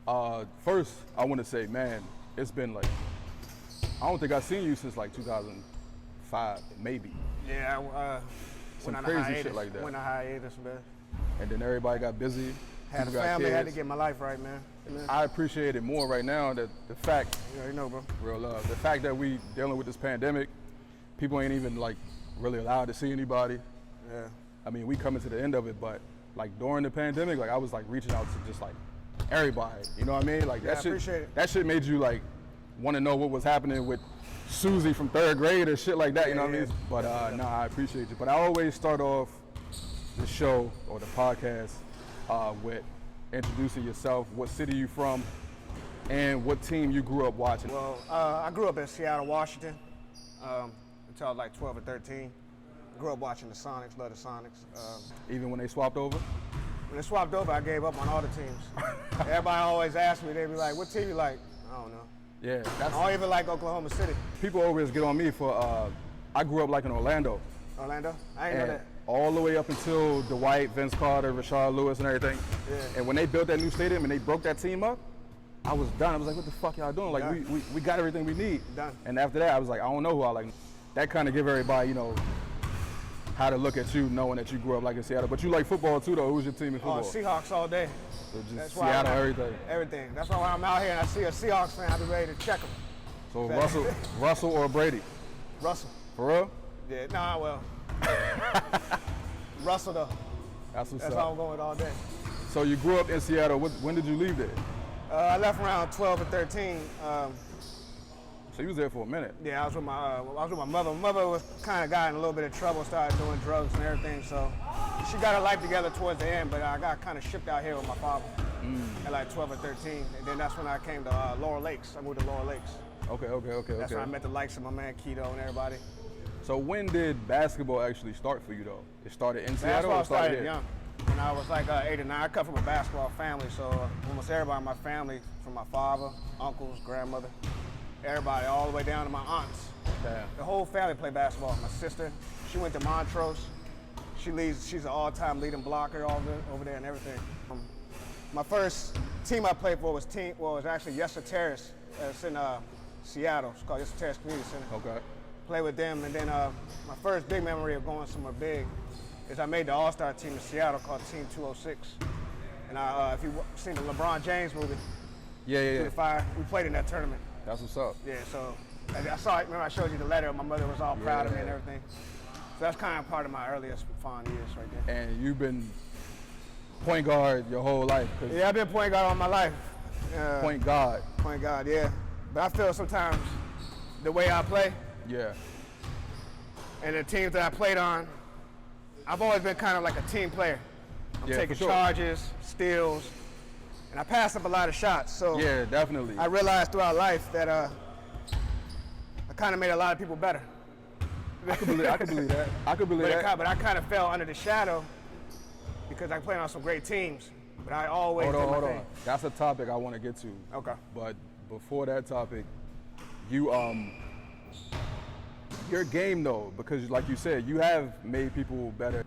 First, I want to say, man, it's been like, I don't think I've seen you since like 2005, maybe. Yeah, Some went on crazy a hiatus, shit like that. Went on hiatus, man. And then everybody got busy. Had a people got family, had to kids. get my life right, man. I appreciate it more right now that the fact, You already know, bro. real love, the fact that we dealing with this pandemic, people ain't even like really allowed to see anybody. Yeah. I mean, we coming to the end of it, but like during the pandemic, like I was like reaching out to just like everybody. You know what I mean? Like Yeah, that I shit. appreciate it. That shit made you like want to know what was happening with Susie from 3rd grade or shit like that. You know what I mean? But nah, I appreciate you. But I always start off the show or the podcast with introducing yourself, what city you from, and what team you grew up watching. Well, I grew up in Seattle, Washington, until I was like 12 or 13. Grew up watching the Sonics, love the Sonics. Even when they swapped over? When they swapped over, I gave up on all the teams. Everybody always asked me, they'd be like, what team you like? I don't know. Yeah, I don't even like Oklahoma City. people always get on me for, I grew up like in Orlando. Orlando? I ain't know that. All the way up until Dwight, Vince Carter, Rashard Lewis and everything. Yeah. And when they built that new stadium and they broke that team up, I was done. I was like, what the fuck y'all doing? Like, we got everything we need. Done. And after that, I was like, I don't know who I like. That kind of give everybody, you know, how to look at you knowing that you grew up like in Seattle. But you like football too though. Who's your team in football? Seahawks all day. So just That's Seattle, why everything. Everything. That's why when I'm out here and I see a Seahawks fan, I be ready to check them. So Russell or Brady? Russell. For real? Yeah, nah, well. Russell though. That's what's That's up. how I'm going with all day. So you grew up in Seattle. When did you leave there? I left around 12 or 13. So you was there for a minute. Yeah, I was with my mother. My mother was kind of got in a little bit of trouble, started doing drugs and everything. So she got her life together towards the end, but I got kind of shipped out here with my father at like 12 or 13. And then that's when I came to Laurel Lakes. I moved to Laurel Lakes. Okay. That's when I met the likes of my man Keto and everybody. So when did basketball actually start for you though? It started in Seattle Basketball or started started here? young. When I was like 8 or 9, I come from a basketball family, so almost everybody in my family, from my father, uncles, grandmother, everybody, all the way down to my aunts. Damn. The whole family played basketball. My sister, she went to Montrose. She's an all-time leading blocker over there and everything. My first team I played for was actually Yesler Terrace. It's in Seattle. It's called Yesler Terrace Community Center. Okay. Played with them, and then my first big memory of going somewhere big is I made the All-Star team in Seattle called Team 206. And if you've seen the LeBron James movie, Yeah. Through the Fire, we played in that tournament. That's what's up. Yeah, so I saw it. Remember I showed you the letter. My mother was all proud of me and everything. So that's kind of part of my earliest fond years right there. And you've been point guard your whole life. Yeah, I've been point guard all my life. Point guard. Point guard, yeah. But I feel sometimes the way I play Yeah. and the teams that I played on, I've always been kind of like a team player. I'm Yeah, taking for sure. charges, steals, and I pass up a lot of shots. So Yeah, definitely. I realized throughout life that I kind of made a lot of people better. I could believe that. I could believe that. But I kind of fell under the shadow because I played on some great teams. But I always Hold did my on. thing. That's a topic I want to get to. Okay. But before that topic, you your game though, because like you said, you have made people better.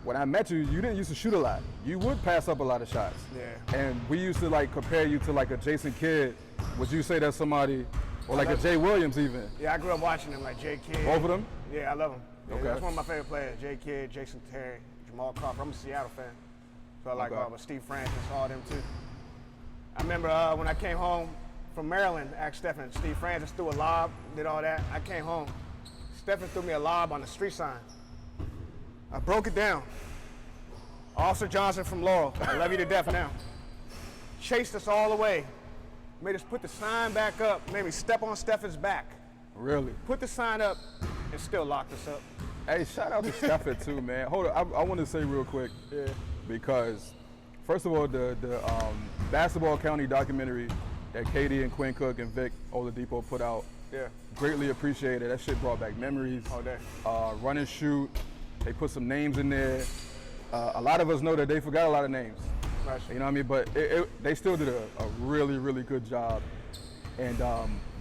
When I met you, you didn't used to shoot a lot. You would pass up a lot of shots. Yeah. And we used to like compare you to like a Jason Kidd. Would you say that's somebody, or like a Jay Williams even? Yeah, I grew up watching them, like Jay Kidd. Both of them? Yeah, I love them. Yeah, Okay. That's one of my favorite players. Jay Kidd, Jason Terry, Jamal Crawford. I'm a Seattle fan, so I like Okay. all but Steve Francis, all them too. I remember when I came home from Maryland, asked Stephen, Steve Francis threw a lob, did all that. I came home. Stephen threw me a lob on the street sign. I broke it down. Officer Johnson from Laurel, I love you to death now. Chased us all the way, made us put the sign back up, made me step on Stephen's back, Really? put the sign up, and still locked us up. Hey, shout out to Stefford too, man. Hold on, I want to say real quick, because first of all, the Basketball County documentary that Katie and Quinn Cook and Vic Oladipo put out, greatly appreciated. That shit brought back memories. All day. Run and shoot. They put some names in there. A lot of us know that they forgot a lot of names. Right. You know what I mean? But they still did a really, really good job. And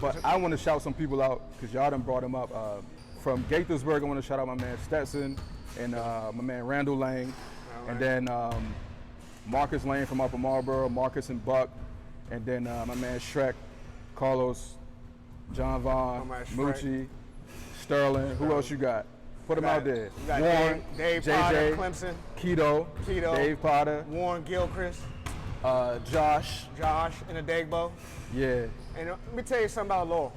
but I want to shout some people out because y'all done brought them up. From Gaithersburg, I want to shout out my man Stetson and my man Randall Lang. Right. And then Marcus Lane from Upper Marlboro, Marcus and Buck. And then my man Shrek, Carlos, John Vaughn, My man Shrek. Moochie, Sterling. Who else you got? Put them out there. You got Warren, Dave JJ, Potter, Clemson, Keto, Keto. Dave Potter, Warren Gilchrist, Josh. Josh in the Dagbo. Yeah, And let me tell you something about Laurel.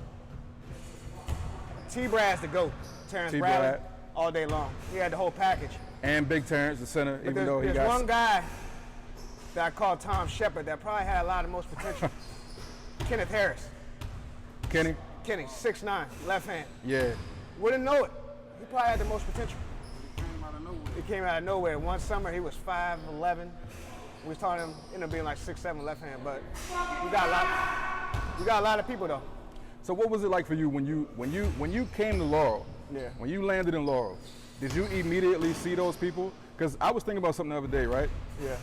T-Brad's the GOAT. Terrence T-Brad. Bradley, all day long. He had the whole package. and Big Terrence, the center, But even though he there's got one guy that I call Tom Shepard that probably had a lot of most potential. Kenneth Harris. Kenny. Kenny, 6'9", left hand. Yeah, Wouldn't know it. He probably had the most potential. He came out of nowhere. One summer he was 5'11". We was talking him, ended up being like 6'7" left hand. But we got a lot of people though. So what was it like for you when you came to Laurel? Yeah. When you landed in Laurel, did you immediately see those people? Because I was thinking about something the other day, right? Yeah.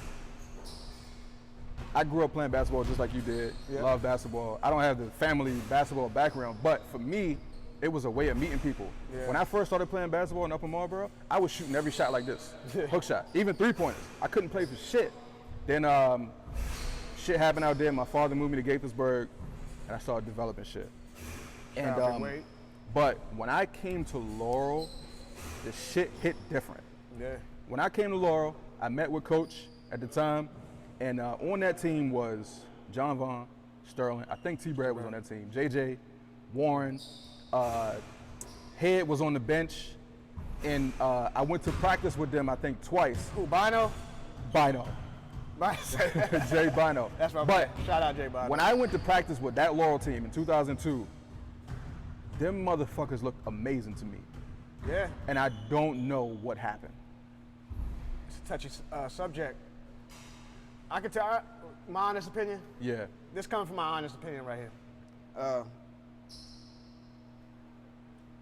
I grew up playing basketball just like you did. Yeah. Love basketball. I don't have the family basketball background, but for me, it was a way of meeting people. Yeah. When I first started playing basketball in Upper Marlboro, I was shooting every shot like this, Yeah. hook shot, even 3-pointers. I couldn't play for shit. Then shit happened out there. My father moved me to Gaithersburg, and I started developing shit. And Shout out Big Wade. but when I came to Laurel, the shit hit different. Yeah. When I came to Laurel, I met with Coach at the time, and on that team was John Vaughn, Sterling. I think T-Brad was on that team. JJ, Warren, Head was on the bench, and I went to practice with them, I think, twice. Who, Bino? Bino, Jay Bino. That's my But man. Shout out Jay Bino. when I went to practice with that Laurel team in 2002, them motherfuckers looked amazing to me, Yeah. and I don't know what happened. It's a touchy subject. I can tell my honest opinion. Yeah, This comes from my honest opinion right here.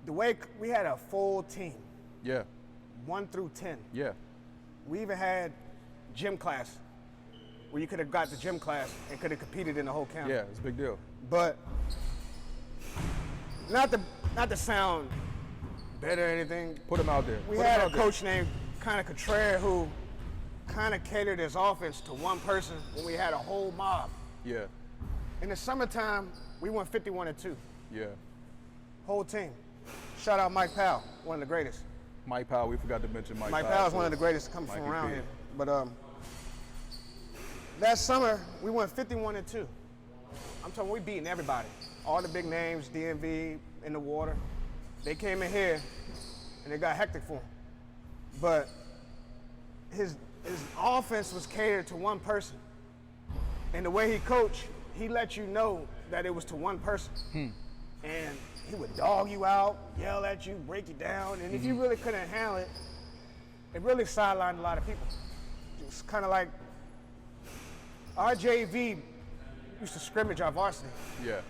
The way we had a full team, yeah, 1 through 10. yeah, We even had gym class where you could have got the gym class and could have competed in the whole county. yeah. It's a big deal. But not to sound better or anything. Put them out there. We Put 'em had a out there. coach named kind of Contreras who kind of catered his offense to one person when we had a whole mob. Yeah, In the summertime, we went 51-2, yeah. whole team. Shout out Mike Powell, one of the greatest. Mike Powell, we forgot to mention Mike Mike Powell. Powell's one of the greatest coming from Mikey around P. here. But that summer, we went 51-2. I'm talking, we beating everybody. All the big names, DMV, in the water. They came in here, and it got hectic for him. But his offense was catered to one person. And the way he coached, he let you know that it was to one person. And he would dog you out, yell at you, break you down. And if you really couldn't handle it, it really sidelined a lot of people. It's kind of like our JV used to scrimmage our varsity. Yeah.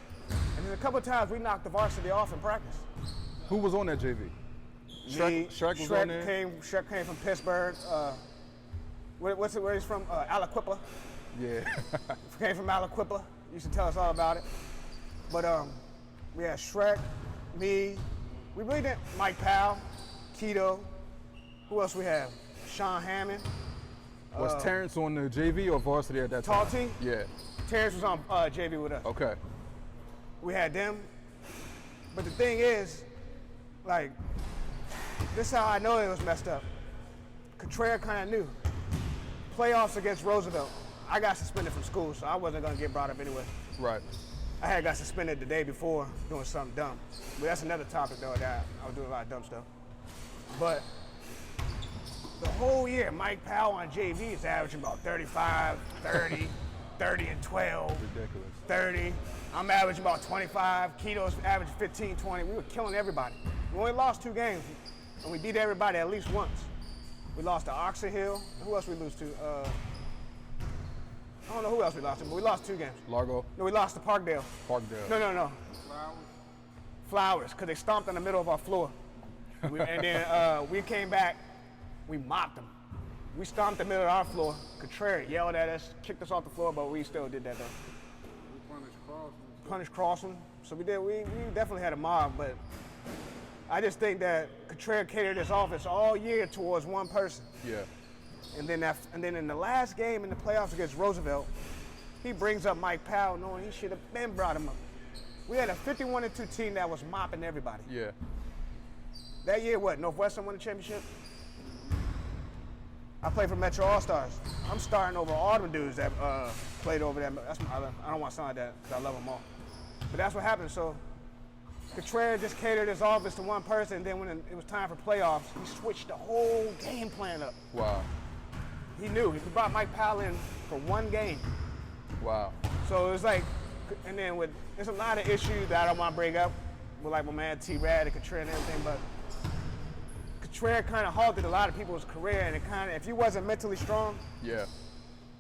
And then a couple of times we knocked the varsity off in practice. Who was on that JV? Shrek was on there? Shrek came from Pittsburgh. Where he's from? Aliquippa. Yeah. Came from Aliquippa. Used to tell us all about it. But we had Shrek, me. We really didn't. Mike Powell, Keto. Who else we have? Sean Hammond. Was Terrence on the JV or varsity at that time? Tall team? Yeah. Terrence was on JV with us. Okay. We had them. But the thing is, like, this is how I know it was messed up. Contreras kind of knew. Playoffs against Roosevelt. I got suspended from school, so I wasn't going to get brought up anyway. Right. I had got suspended the day before doing something dumb. But that's another topic, though, that I was doing a lot of dumb stuff. But the whole year, Mike Powell on JV is averaging about 35, 30, 30 and 12, Ridiculous. 30. I'm averaging about 25. Keto's averaging 15, 20. We were killing everybody. We only lost 2 games, and we beat everybody at least once. We lost to Oxon Hill. Who else we lose to? I don't know who else we lost to, but we lost 2 games. Largo, No, we lost to Parkdale. Parkdale. No. Flowers, because they stomped in the middle of our floor. And then we came back, we mopped them. We stomped the middle of our floor. Contreras yelled at us, kicked us off the floor, but we still did that though. Punished Crossman. So we definitely had a mob, but I just think that Contreras catered his offense all year towards one person. Yeah. And then in the last game in the playoffs against Roosevelt, He brings up Mike Powell, knowing he should have been brought him up. We had a 51-2 team that was mopping everybody. Yeah. That year, what, Northwestern won the championship? I played for Metro All-Stars. I'm starting over all the dudes that played over there. I don't want to sound like that because I love them all. But that's what happened. So Contreras just catered his offense to one person, and then when it was time for playoffs, he switched the whole game plan up. Wow. He knew. He brought Mike Powell in for one game. Wow. So it was like, and then there's a lot of issues that I don't want to bring up with like my man T-Rad and Contreras and everything, but Contreras kind of halted a lot of people's career, and it kind of, if you wasn't mentally strong, Yeah.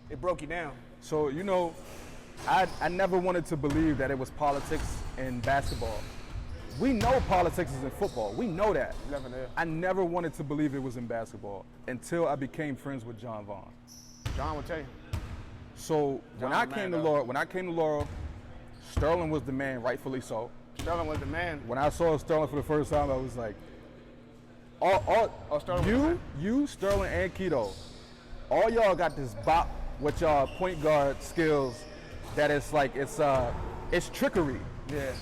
it broke you down. So, you know, I never wanted to believe that it was politics in basketball. We know politics is in football. We know that. Never knew. I never wanted to believe it was in basketball until I became friends with John Vaughn. John will tell you. So when I came to Laurel, Sterling was the man, rightfully so. Sterling was the man. When I saw Sterling for the first time, I was like, you, Sterling, and Keto, all y'all got this bop with y'all point guard skills that it's trickery. Yeah.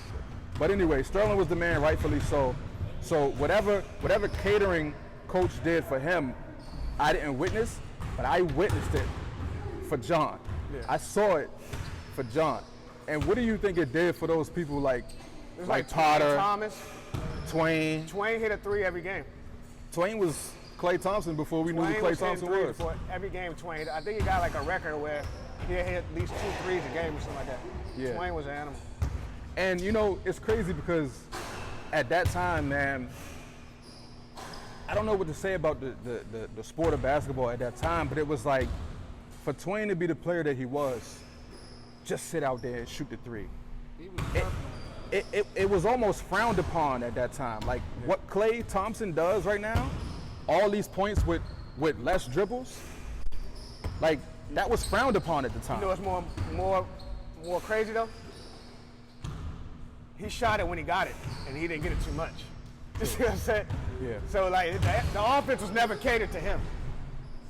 But anyway, Sterling was the man, rightfully so. So whatever catering coach did for him, I didn't witness, but I witnessed it for John. Yeah. I saw it for John. And what do you think it did for those people like Potter, Thomas, Twain? Twain hit a three every game. Twain was Klay Thompson before we knew who Klay Thompson was. Before every game, Twain. I think he got like a record where he hit at least 2 threes a game or something like that. Yeah. Twain was an animal. And you know, it's crazy because at that time, man, I don't know what to say about the sport of basketball at that time, but it was like, for Twain to be the player that he was, just sit out there and shoot the three. It was almost frowned upon at that time. Like what Klay Thompson does right now, all these points with less dribbles, like that was frowned upon at the time. You know what's more crazy though? He shot it when he got it, and he didn't get it too much. You see what I'm saying? Yeah. So like the offense was never catered to him.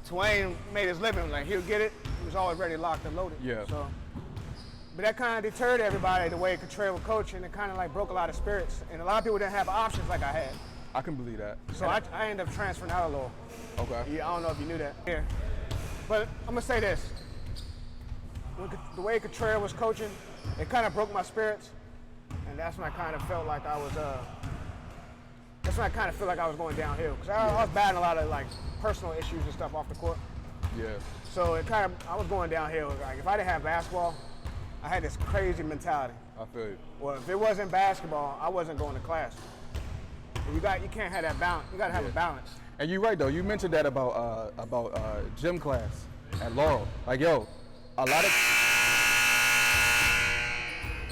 Twain made his living, like he'll get it. He was always ready, locked and loaded. Yeah. So, but that kind of deterred everybody the way Contreras was coaching. It kind of like broke a lot of spirits, and a lot of people didn't have options like I had. I can believe that. So I ended up transferring out of Laurel. Okay. Yeah, I don't know if you knew that. Yeah. But I'm gonna say this: the way Contreras was coaching, it kind of broke my spirits, and that's when I kind of felt like I was. That's when I kind of feel like I was going downhill because I was battling a lot of like personal issues and stuff off the court. Yeah. So it kind of, I was going downhill. Like if I didn't have basketball, I had this crazy mentality. I feel you. Well, if it wasn't basketball, I wasn't going to class. You can't have that balance. You got to have a balance. And you're right though. You mentioned that about gym class at Laurel. Like yo, a lot of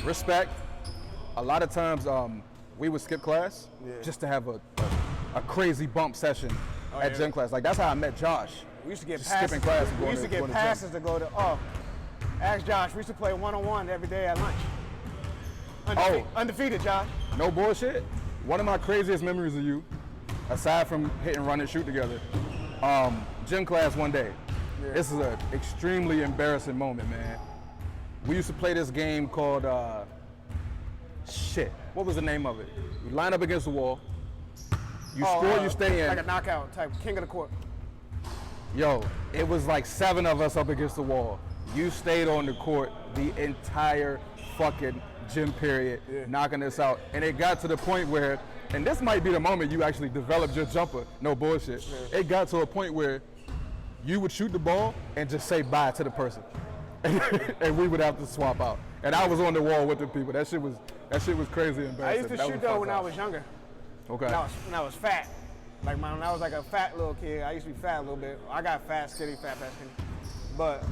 respect. A lot of times we would skip class just to have a crazy bump session at gym class. Like that's how I met Josh. We used to get Just passes. skipping class and We going used to to get the passes to go to. Ask Josh. We used to play one-on-one every day at lunch. Undefeated, Josh. No bullshit. One of my craziest memories of you, aside from hitting, run, and shoot together, gym class one day. Yeah. This is an extremely embarrassing moment, man. We used to play this game called, what was the name of it? You line up against the wall, you score, you stay in. Like a knockout type, king of the court. Yo, it was like 7 of us up against the wall. You stayed on the court the entire fucking gym period, knocking us out. And it got to the point where, and this might be the moment you actually developed your jumper, no bullshit. Yeah. It got to a point where you would shoot the ball and just say bye to the person. And we would have to swap out. And I was on the wall with the people. That shit was crazy embarrassing. I used to shoot though when I was younger. Okay. When I was fat. Like when I was like a fat little kid, I used to be fat a little bit. I got fat, skinny, fat, skinny. But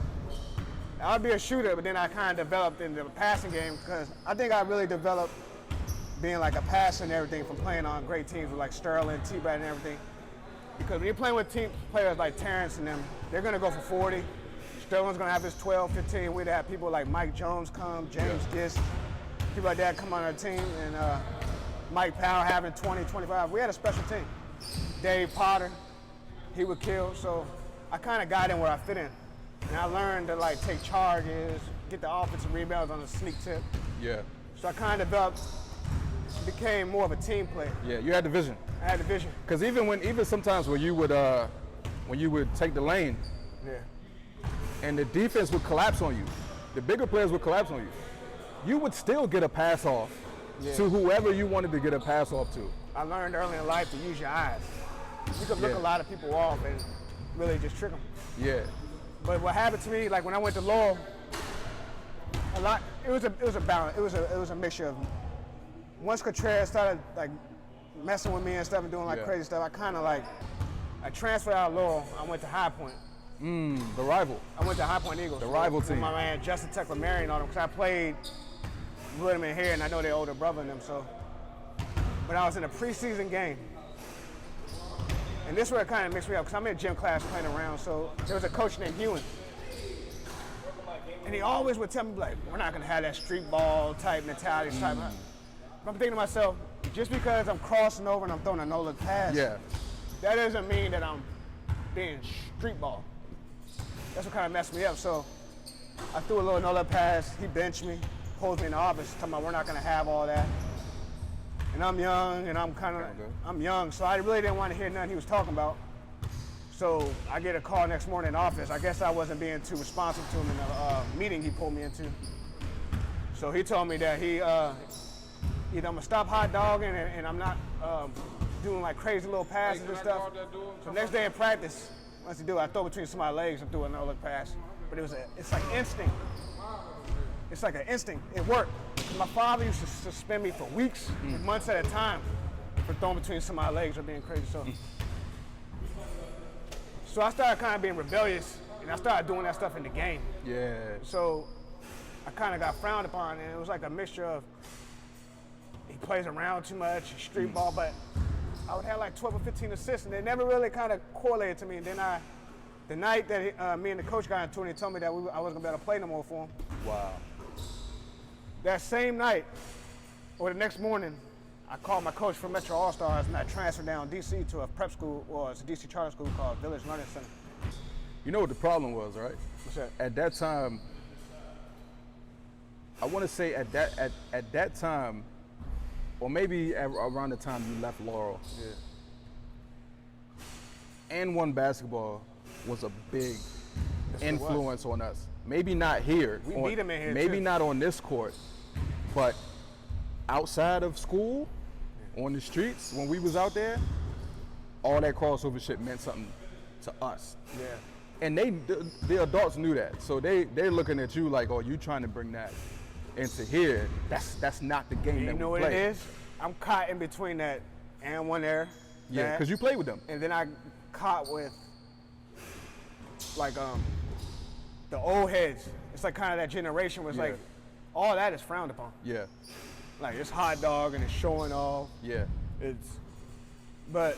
I'd be a shooter, but then I kind of developed into the passing game because I think I really developed being like a passer and everything from playing on great teams with like Sterling, T-Brad and everything. Because when you're playing with team players like Terrence and them, they're gonna go for 40. Sterling's gonna have his 12, 15. We'd have people like Mike Jones come, James Gist, people like that come on our team, and Mike Powell having 20, 25. We had a special team. Dave Potter, he would kill. So I kind of got in where I fit in. And I learned to like take charges, get the offensive rebounds on a sneak tip. Yeah. So I kind of became more of a team player. Yeah, you had the vision. I had the vision. Because even sometimes when you would take the lane Yeah. and the defense would collapse on you, the bigger players would collapse on you, you would still get a pass off to whoever you wanted to get a pass off to. I learned early in life to use your eyes. You can look Yeah. a lot of people off and really just trick them. Yeah. But what happened to me, like when I went to Lowell, it was a balance. It was a mixture of, once Contreras started like messing with me and stuff and doing like Yeah. crazy stuff, I transferred out of Lowell. I went to High Point. The rival. I went to High Point Eagles. The rival with team. my man Justin Teclamary and all them, because I played with them in here, and I know their older brother and them. So, but I was in a preseason game, and this is where it kind of mixed me up, because I'm in gym class playing around. So there was a coach named Hewen, and he always would tell me like, "We're not gonna have that street ball type mentality type." But I'm thinking to myself, just because I'm crossing over and I'm throwing a no-look pass, Yeah. that doesn't mean that I'm being street ball. That's what kind of messed me up. So I threw a little no-look pass. He benched me, pulled me in the office, talking about we're not going to have all that. And I'm young, and I'm young, so I really didn't want to hear nothing he was talking about. So I get a call next morning in the office. I guess I wasn't being too responsive to him in the meeting he pulled me into. So he told me that either I'm gonna stop hot dogging and I'm not doing like crazy little passes and stuff. So next day in practice, once he do it, I throw between somebody's legs and do a no-look pass. But it's like instinct. It's like an instinct. It worked. My father used to suspend me for weeks, months at a time, for throwing between somebody's legs or being crazy. So I started kind of being rebellious, and I started doing that stuff in the game. Yeah. So I kind of got frowned upon, and it was like a mixture of he plays around too much, street ball, but I would have like 12 or 15 assists, and they never really kind of correlated to me. And then the night that me and the coach got into it, he told me that I wasn't gonna be able to play no more for him. Wow. That same night, or the next morning, I called my coach from Metro All-Stars, and I transferred down DC to a prep school, or it's a DC charter school called Village Learning Center. You know what the problem was, right? What's that? At that time, I want to say at that time, or maybe around the time you left Laurel, and one basketball was a big influence on us. Maybe not here. We beat them in here, maybe too. not on this court, but outside of school, on the streets, when we was out there, all that crossover shit meant something to us. Yeah. And the adults knew that, so they're looking at you like, oh, you trying to bring that into here? That's not the game You that know we what play. it is? I'm caught in between that and one there. Yeah, that, because you play with them. and then I caught with like the old heads. It's like kind of that generation was like all that is frowned upon. Yeah, Like it's hot dog and it's showing off. yeah, But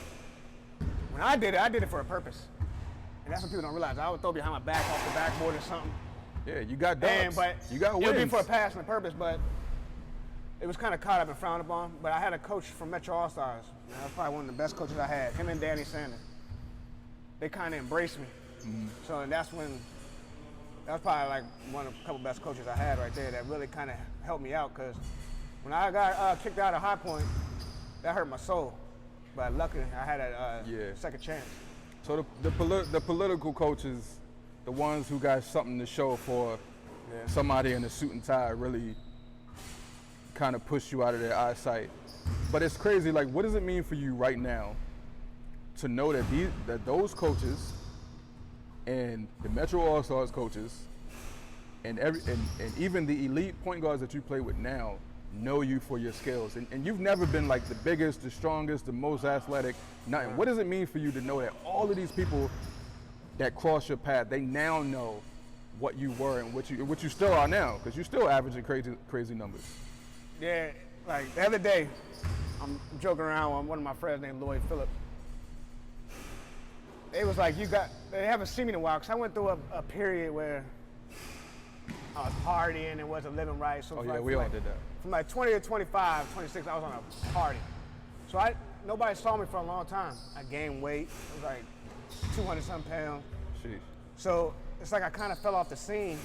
when I did it for a purpose. And that's what people don't realize. I would throw behind my back off the backboard or something. yeah. You got And, dubs. but You got it would be wins. for a pass and a purpose, but it was kind of caught up and frowned upon. But I had a coach from Metro All-Stars. That was probably one of the best coaches I had, him and Danny Sanders. They kind of embraced me. So and that was probably like one of a couple best coaches I had right there that really kind of helped me out, because when I got kicked out of High Point, that hurt my soul. But luckily, I had a second chance. So the political coaches, the ones who got something to show for somebody in a suit and tie, really kind of pushed you out of their eyesight. But it's crazy. Like, what does it mean for you right now to know that those coaches and the Metro All-Stars coaches and even the elite point guards that you play with now know you for your skills, and you've never been like the biggest, the strongest, the most athletic, nothing. What does it mean for you to know that all of these people that cross your path, they now know what you were and what you still are now, because you're still averaging crazy numbers? Yeah, like the other day, I'm joking around with one of my friends named Lloyd Phillip. It was like, they haven't seen me in a while, because I went through a period where I was partying and wasn't living right. So We all did that. From like 20 to 25, 26, I was on a party. So nobody saw me for a long time. I gained weight. It was like 200-something pounds. Sheesh. So it's like I kind of fell off the scene.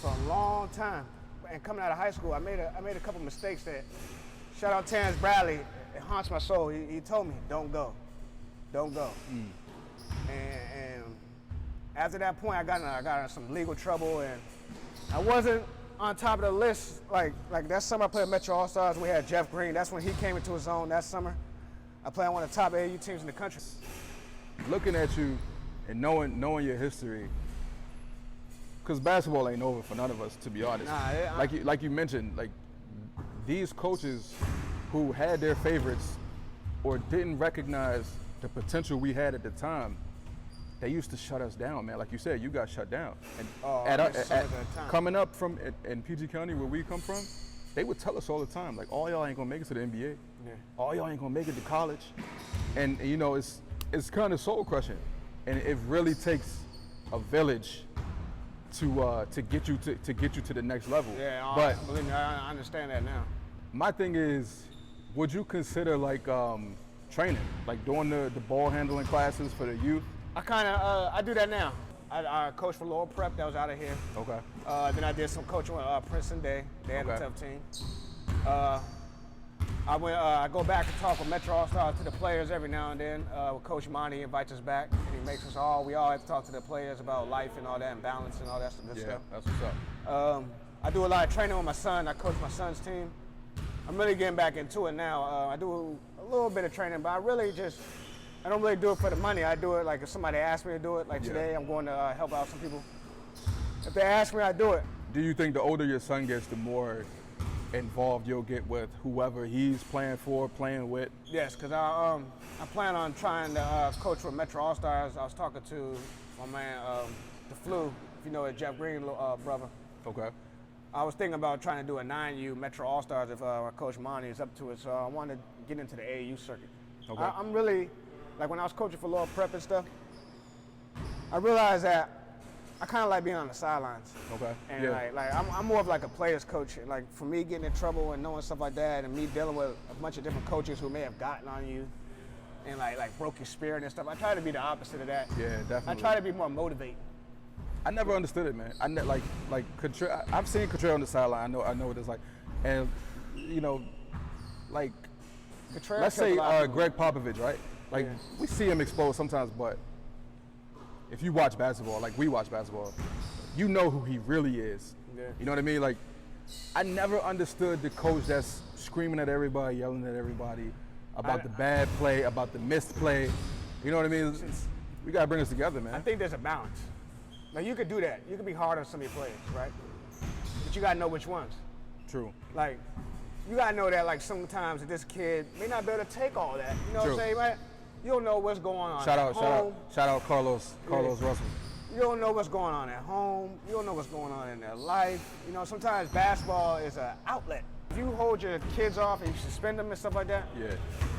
for a long time. And coming out of high school, I made a couple mistakes that, shout out Terrence Bradley, it haunts my soul. He told me, don't go. And after that point, I got in some legal trouble, and I wasn't on top of the list. Like that summer I played Metro All-Stars, we had Jeff Green. That's when he came into his own that summer. I played on one of the top AAU teams in the country. Looking at you and knowing your history, because basketball ain't over for none of us, to be honest. Nah, like you mentioned, like these coaches who had their favorites or didn't recognize the potential we had at the time, they used to shut us down, man. Like you said, you got shut down. And coming up from in PG County, where we come from, they would tell us all the time, like, all y'all ain't gonna make it to the NBA. Yeah. All y'all ain't gonna make it to college. And you know, it's kind of soul crushing. And it really takes a village to get you to the next level. Yeah, but believe me, I understand that now. my thing is, would you consider like training, like doing the ball handling classes for the youth? I do that now. I coached for Lowell Prep, that was out of here. Okay. Then I did some coaching with Princeton Day. They had a tough team. I go back and talk with Metro All-Stars to the players every now and then. With Coach Monty invites us back, and he makes us we all have to talk to the players about life and all that, and balance and all that good Yeah, stuff. that's what's up. I do a lot of training with my son. I coach my son's team. I'm really getting back into it now. I do a little bit of training, but I don't really do it for the money. I do it like if somebody asks me to do it. Like today, I'm going to help out some people. If they ask me, I do it. Do you think the older your son gets, the more involved you'll get with whoever he's playing for, playing with? Yes, because I plan on trying to coach for Metro All-Stars. I was talking to my man, the Flu, if you know it, Jeff Green, brother. Okay. I was thinking about trying to do a 9U Metro All-Stars if Coach Monty is up to it. So I want to get into the AAU circuit. Okay. I'm really, like when I was coaching for Lowell Prep and stuff, I realized that I kind of like being on the sidelines. Okay. And Yeah. like I'm more of like a player's coach. Like for me getting in trouble and knowing stuff like that, and me dealing with a bunch of different coaches who may have gotten on you and like broke your spirit and stuff. I try to be the opposite of that. Yeah, definitely. I try to be more motivating. I never understood it, man. Like Contreras, I've seen Contreras on the sideline. I know what it's like, and you know, like Contreras let's say took a lot of Greg Popovich, right? Like Yeah. we see him exposed sometimes, but if you watch basketball, like we watch basketball, you know who he really is. Yeah. You know what I mean? Like I never understood the coach that's screaming at everybody, yelling at everybody about the bad play, about the missed play. You know what I mean? We gotta bring us together, man. I think there's a balance. Like you could do that. You could be hard on some of your players, right? But you gotta know which ones. True. Like, you gotta know that like sometimes this kid may not be able to take all that. You know what True. I'm saying, right? You don't know what's going on Shout at home. out Carlos Russell. You don't know what's going on at home. You don't know what's going on in their life. You know, sometimes basketball is an outlet. If you hold your kids off and you suspend them and stuff like that, Yeah.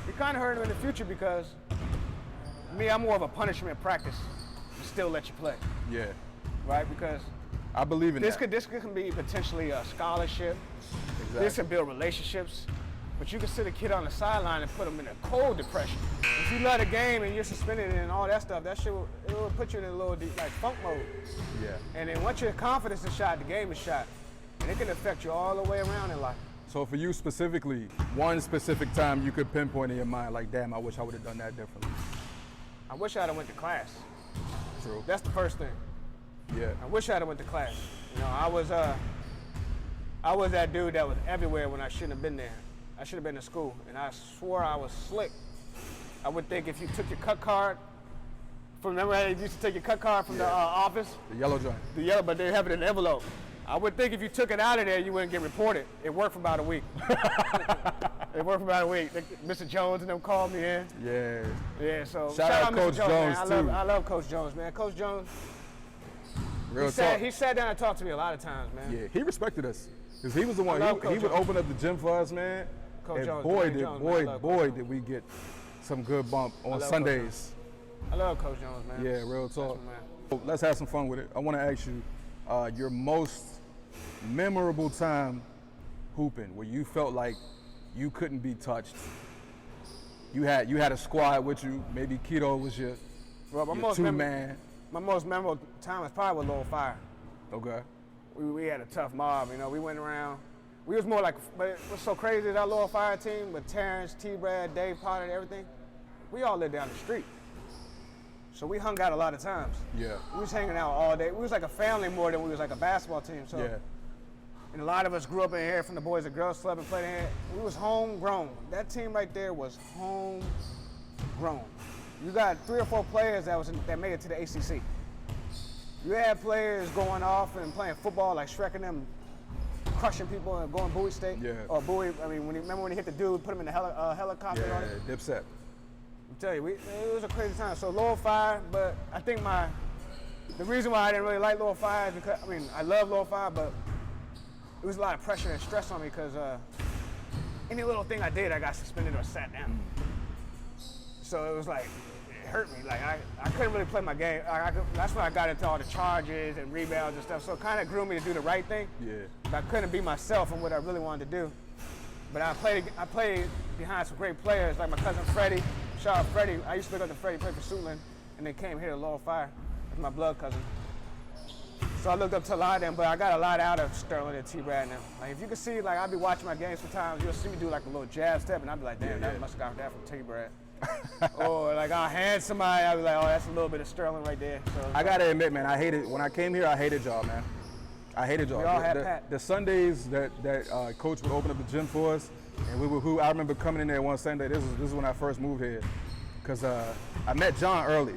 you kind of hurt them in the future because me, I'm more of a punishment practice. Still let you play, Yeah. right? Because I believe in this that. could be potentially a scholarship. Exactly. This can build relationships, but you can sit a kid on the sideline and put them in a cold depression. If you let a game and you're suspended and all that stuff, that shit will put you in a little deep, like funk mode. Yeah. And then once your confidence is shot, the game is shot, and it can affect you all the way around in life. So for you specifically, one specific time you could pinpoint in your mind, like, damn, I wish I would have done that differently. I wish I'd have went to class. True. That's the first thing. Yeah. I wish I'd have went to class. You know, I was that dude that was everywhere when I shouldn't have been there. I should have been in school, and I swore I was slick. I would think if you took your cut card, remember how you used to take your cut card from the office? The yellow joint. The yellow, but they have it in an envelope. I would think if you took it out of there, you wouldn't get reported. It worked for about a week. It worked for about a week. Mr. Jones and them called me in. Yeah. Yeah, so Shout out Mr. Coach man. Jones, too. I love Coach Jones, man. Coach Jones, Real he talk. sat down and talked to me a lot of times, man. Yeah, he respected us. Because he was the one, love he Coach would Jones. open up the gym for us, man. Coach and Jones, boy, Dwayne did, Jones, man. I love Coach boy, Jones. did we get some good bump on love Coach Sundays. I love Coach Jones, man. Yeah, real talk. That's my man. So let's have some fun with it. I want to ask you your most memorable time hooping, where you felt like you couldn't be touched. You had a squad with you. Maybe Keto was your Well, two-man. my most memorable time is probably with Lowell Fire. Okay. we had a tough mob. You know, we went around. We was more like, but what's so crazy is our Lower Fire team with Terrence, T-Brad, Dave Potter, and everything. We all lived down the street, so we hung out a lot of times. Yeah. We was hanging out all day. We was like a family more than we was like a basketball team. So, Yeah. and a lot of us grew up in here from the Boys and Girls Club and played in here. We was homegrown. That team right there was homegrown. You got 3 or 4 players that made it to the ACC. You had players going off and playing football like Shrek and them, crushing people and going Bowie State. Yeah. Or Bowie, I mean, remember when he hit the dude, put him in the helicopter and all that? Yeah, Dipset. I'm telling you, it was a crazy time. So Lower Fire, but I think the reason why I didn't really like Lower Fire is because, I mean, I love Lower Fire, but it was a lot of pressure and stress on me because any little thing I did, I got suspended or sat down. So it was like, it hurt me. Like I couldn't really play my game. That's when I got into all the charges and rebounds and stuff. So it kind of grew me to do the right thing. Yeah. But I couldn't be myself and what I really wanted to do. But I played behind some great players like my cousin Freddie. Shout out Freddie. I used to look up to Freddie, played for Suitland, and then came here to Lower Fire. That's my blood cousin. So I looked up to a lot of them, but I got a lot out of Sterling and T-Brad now. Like if you can see, like I'll be watching my games sometimes, you'll see me do like a little jab step, and I'll be like, damn, that must have got that from T-Brad. Or like I'll hand somebody, I'll be like, oh, that's a little bit of Sterling right there. So I gotta admit, man, I hated when I came here. I hated y'all, man. I hated y'all. We all had Pat. The Sundays that Coach would open up the gym for us, and we would. I remember coming in there one Sunday. This is when I first moved here, cause I met John early.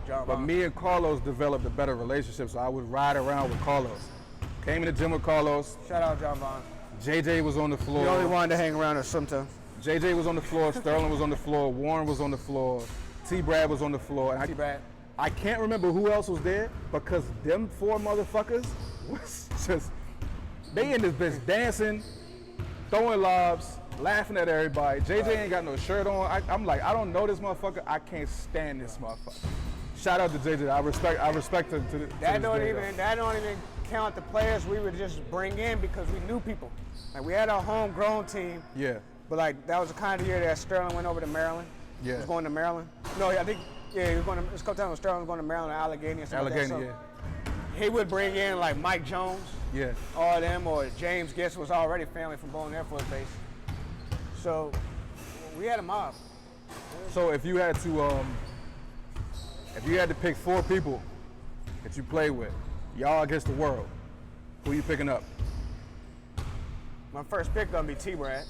John But Vaughn. me and Carlos developed a better relationship, so I would ride around with Carlos. Came in the gym with Carlos. Shout out John Vaughn. JJ was on the floor. The only one to hang around us sometimes. JJ was on the floor. Sterling was on the floor. Warren was on the floor. T-Brad was on the floor. And T-Brad. I can't remember who else was there because them 4 motherfuckers was just, they in this bitch dancing, throwing lobs, laughing at everybody. JJ ain't got no shirt on. I'm like, I don't know this motherfucker. I can't stand this motherfucker. Shout out to JJ. I respect him to That don't this day, even count the players we would just bring in because we knew people. Like we had our homegrown team, though. Yeah. but like that was the kind of year that Sterling went over to Maryland. Yeah. He was going to Maryland. No, I think he was going to. It's a couple times when Sterling was going to Maryland or Allegheny or something Allegheny, like that. So he would bring in like Mike Jones, Yeah. all of them, or James Gist was already family from Bowling Air Force Base. So we had a mob. So if you had to pick 4 people that you play with, y'all against the world, who you picking up? My first pick gonna be T-Brad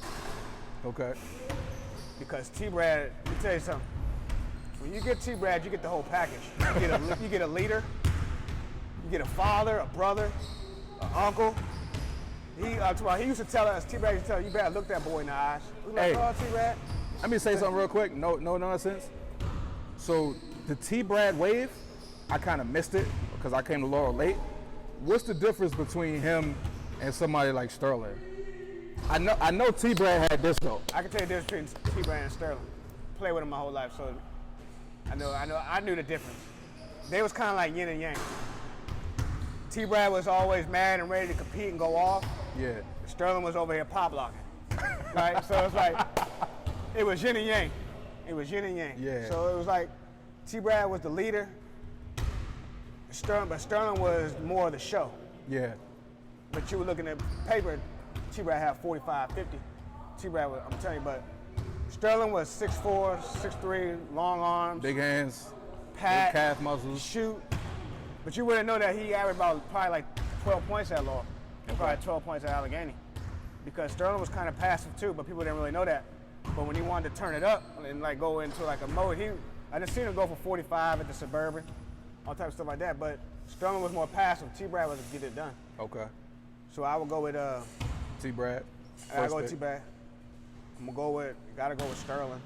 Okay. because T-Brad. Let me tell you something. When you get T-Brad, you get the whole package. You get a leader. You get a father, a brother, an uncle. He used to tell us, T-Brad used to tell you better look that boy in the eyes. We like, Hey. oh, T-Brad. Let me say something real quick. No nonsense. So the T-Brad wave, I kind of missed it because I came to Laurel late. What's the difference between him and somebody like Sterling? I know T-Brad had this though. I can tell you the difference between T-Brad and Sterling. Played with him my whole life, so I knew the difference. They was kind of like yin and yang. T-Brad was always mad and ready to compete and go off. Yeah. Sterling was over here pop locking. Right? So it's like, it was yin and yang. It was yin and yang. Yeah. So it was like, T-Brad was the leader, but Sterling was more of the show. Yeah. But you were looking at paper, T-Brad had 45, 50. T-Brad was, I'm telling you, but Sterling was 6'4", 6'3", long arms, Big hands, pat, big calf muscles. shoot. But you wouldn't know that he averaged probably like 12 points at Law, and probably 12 points at Allegheny. Because Sterling was kind of passive too, but people didn't really know that. But when he wanted to turn it up and like go into like a mode, I just seen him go for 45 at the Suburban, all type of stuff like that. But Sterling was more passive. T-Brad was to get it done. Okay. So I would go with T-Brad. I gotta go with pick. T-Brad. Gotta go with Sterling,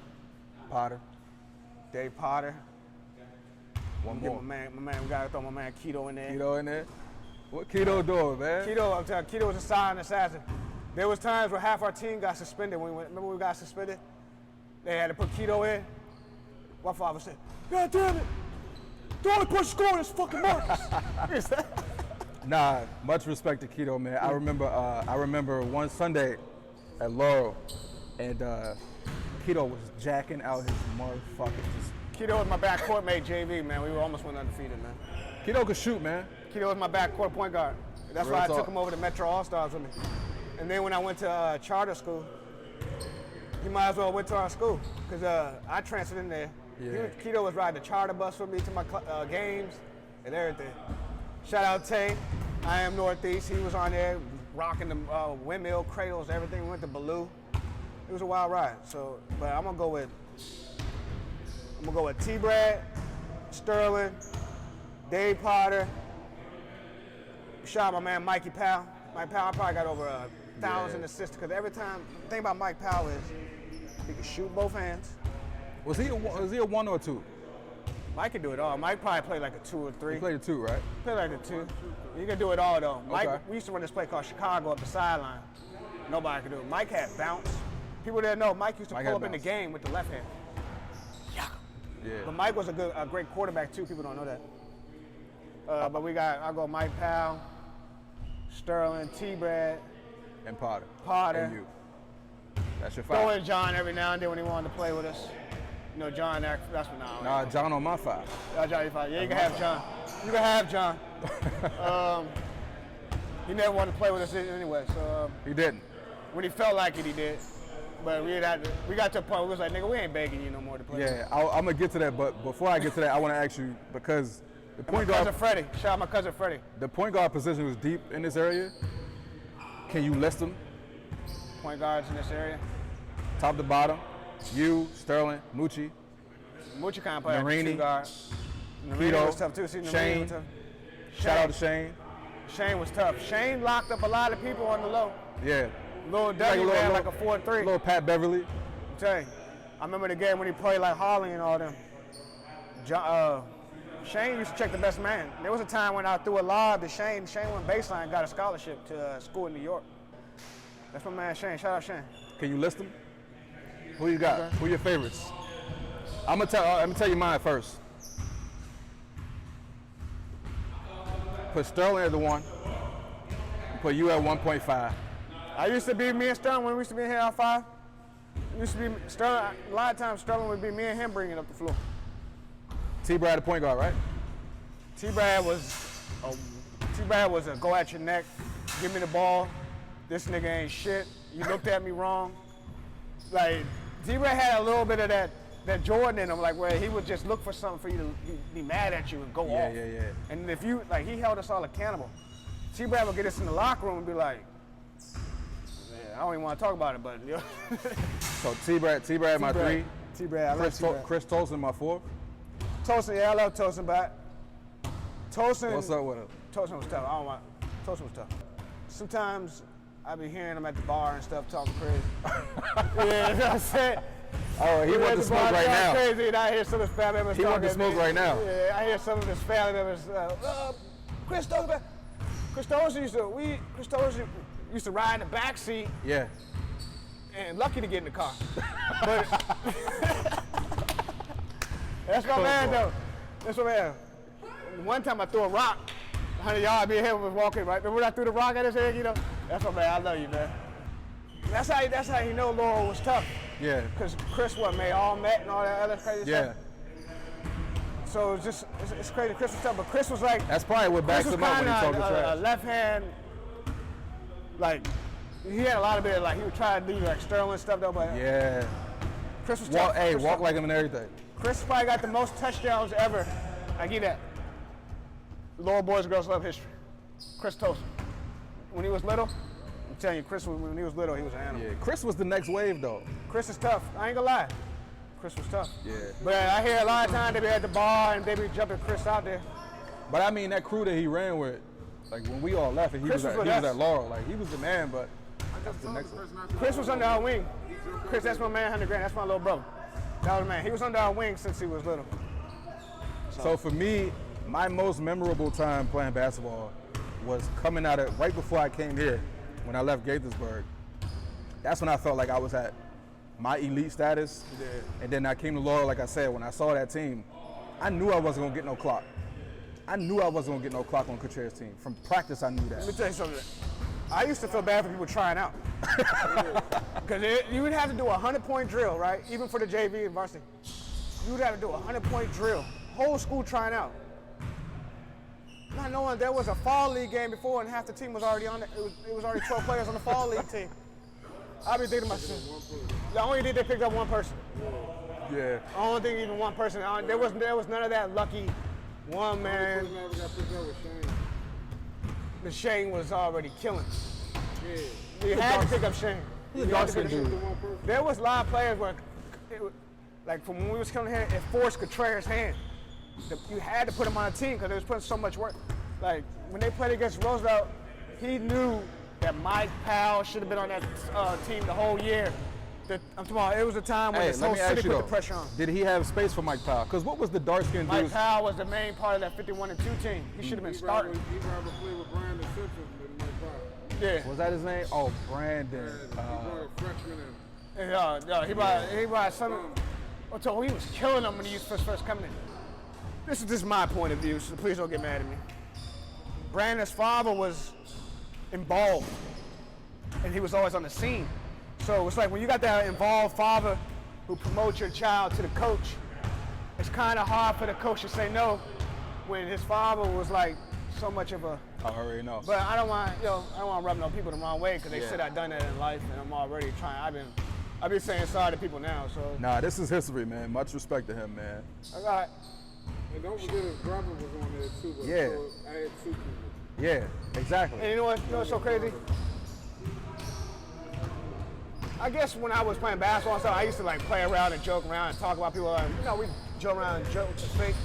Potter. Dave Potter. One Get more. my man, we gotta throw my man Keto in there. Keto in there. What Keto doing, man? Keto, I'm telling you, Keto was a silent assassin. There was times where half our team got suspended. Remember when we got suspended? They had to put Keto in. My father said, God damn it, the only person scoring is fucking Marcus. Nah, much respect to Keto, man. I remember one Sunday at Laurel, and Keto was jacking out his motherfuckers. Keto was my backcourt mate, JV, man. We were almost went undefeated, man. Keto could shoot, man. Keto was my backcourt point guard. That's Real why I talk. took him over to Metro All-Stars with me. And then when I went to charter school, he might as well went to our school because I transferred in there. Yeah. Keto was riding the charter bus with me to my games and everything. Shout out Tay, I Am Northeast. He was on there rocking the windmill cradles, everything. We went to Baloo. It was a wild ride. So, but I'm gonna go with T-Brad, Sterling, Dave Potter. Shout out my man Mikey Powell. Mike Powell probably got over 1,000 assists because every time, the thing about Mike Powell is he can shoot both hands. Was he a 1 or a 2? Mike can do it all. Mike probably played like a 2 or 3. He played a 2, right? Played like a 2. He can do it all though. Mike, Okay. we used to run this play called Chicago up the sideline. Nobody could do it. Mike had bounce. People that know, Mike used to Mike pull had up in the bounce. game with the left hand. Yeah. But Mike was a great quarterback too. People don't know that. But I'll go Mike Powell, Sterling, T-Brad, And Potter. Potter. And you. That's your Throw 5. in John every now and then when he wanted to play with us. You know, John, that's what now. Nah, John on my 5. John, yeah, you can have John. You can have John. He never wanted to play with us anyway, so He didn't. when he felt like it, he did. But we got to a point where we was like, nigga, we ain't begging you no more to play. Yeah, I'm gonna get to that, but before I get to that, I want to ask you because the My point cousin guard, Freddie. Shout out my cousin Freddie. the point guard position was deep in this area. Can you list them Point guards in this area. top to bottom? You, Sterling, Moochie, Moochie kind of played like a Narini, 2 guard. Keto, Narini was tough too. See, Narini Shane. was tough. Shout out to Shane. Shane was tough. Shane locked up a lot of people on the low. Yeah, Lil W ran like a 4-3. little Pat Beverly. Tell you, I remember the game when he played like Harley and all them. Shane used to check the best man. There was a time when I threw a lob to Shane. Shane went baseline, got a scholarship to school in New York. That's my man Shane. Shout out Shane. Can you list them? Who you got? Okay. Who your favorites? I'm gonna tell you mine first. Put Sterling at the 1. Put you at 1.5. I used to be me and Sterling when we used to be in here at 5. It used to be Sterling. A lot of times Sterling would be me and him bringing up the floor. T-Brad, the point guard, right? T-Brad was a go at your neck, give me the ball. This nigga ain't shit. You looked at me wrong. Like T-Brad had a little bit of that Jordan in him, like where he would just look for something for you to be mad at you and go off. Yeah. And if you like, he held us all accountable. T-Brad would get us in the locker room and be like, "Man, I don't even want to talk about it, but." So T-Brad my 3. T-Brad, I love T-Brad. Chris Tolson my 4. Tosin, yeah, I love Tosin, but Tosin. What's up with him? Tosin was tough. Tosin was tough. Sometimes I be hearing him at the bar and stuff talking crazy. Yeah, you know what I'm saying? Oh, he wants to smoke right now. Crazy, and I hear some of his family members He talking. want to smoke right now. Yeah, I hear some of his family members. Chris Tosin used to ride in the back seat Yeah. and lucky to get in the car. But that's my man though. That's my man. One time I threw a rock, 100 yards, me and him was walking right. Remember when I threw the rock at his head, you know? That's my man, I love you, man. That's how you know Laurel was tough. Yeah. Because Chris made all met and all that other crazy Yeah. stuff. So it's crazy. Chris was tough, but Chris was like, That's probably what backs Chris was him up when he kind talking of a trash. left hand, like, he had a lot of bit, like, he would try to do like Sterling stuff though, but Yeah. Chris was tough. Chris Walk tough. like him and everything. Chris probably got the most touchdowns ever. I get that. Lower boys and girls love history. Chris Tosin. When he was little, I'm telling you, Chris, when he was little, he was an animal. Yeah. Chris was the next wave though. Chris is tough. I ain't gonna lie. Chris was tough. Yeah. But I hear a lot of times they be at the bar and they be jumping Chris out there. But I mean that crew that he ran with, like when we all left and he Chris was was at with us. Laurel, like he was the man, but that's the next one. Chris was under our wing. Chris, that's my man, 100 grand. That's my little brother. That was the man. He was under our wing since he was little. So for me, my most memorable time playing basketball was coming out of right before I came here, when I left Gaithersburg. That's when I felt like I was at my elite status. And then I came to Laurel, like I said, when I saw that team, I knew I wasn't gonna get no clock. I knew I wasn't gonna get no clock on Contreras' team. From practice, I knew Let me that. tell you something. I used to feel bad for people trying out. Because you would have to do a 100-point drill, right? Even for the JV and varsity. You would have to do a 100-point drill. Whole school trying out. Not knowing there was a fall league game before and half the team was already on it. It was already 12 players on the fall league team. I be thinking to myself, the only thing they picked up one person. Yeah. The only thing even one person. There was none of that lucky one man. The only person that ever got picked up was Shane. The Shane was already killing. Yeah. You had to pick up Shane. He's a dark-skinned dude. There was a lot of players where, like from when we was coming here, it forced Contreras' hand. You had to put him on a team because they was putting so much work. Like when they played against Roosevelt, he knew that Mike Powell should have been on that team the whole year. I'm talking about, it was a time when this whole city put the pressure on. Did he have space for Mike Powell? Because what was the dark-skinned dude? Mike Powell was the main part of that 51-2 team. He should have been starting. He rather play with Brandon Simpson than Mike Powell. Yeah. Was that his name? Oh, Brandon. He brought a freshman in. Yeah, he brought some. So he was killing them when he was first coming in. This is just my point of view, so please don't get mad at me. Brandon's father was involved, and he was always on the scene. So it's like when you got that involved father who promotes your child to the coach, it's kind of hard for the coach to say no when his father was like so much of a. I already know. But I don't want to rub no people the wrong way because they said I've done that in life, and I'm already trying. I've been saying sorry to people now. So. Nah, this is history, man. Much respect to him, man. I got. And don't forget his brother was on there too. But Yeah. So I had two people. Yeah, exactly. And you know what's so crazy? I guess when I was playing basketball and stuff, I used to like play around and joke around and talk about people. We joke around and joke and think.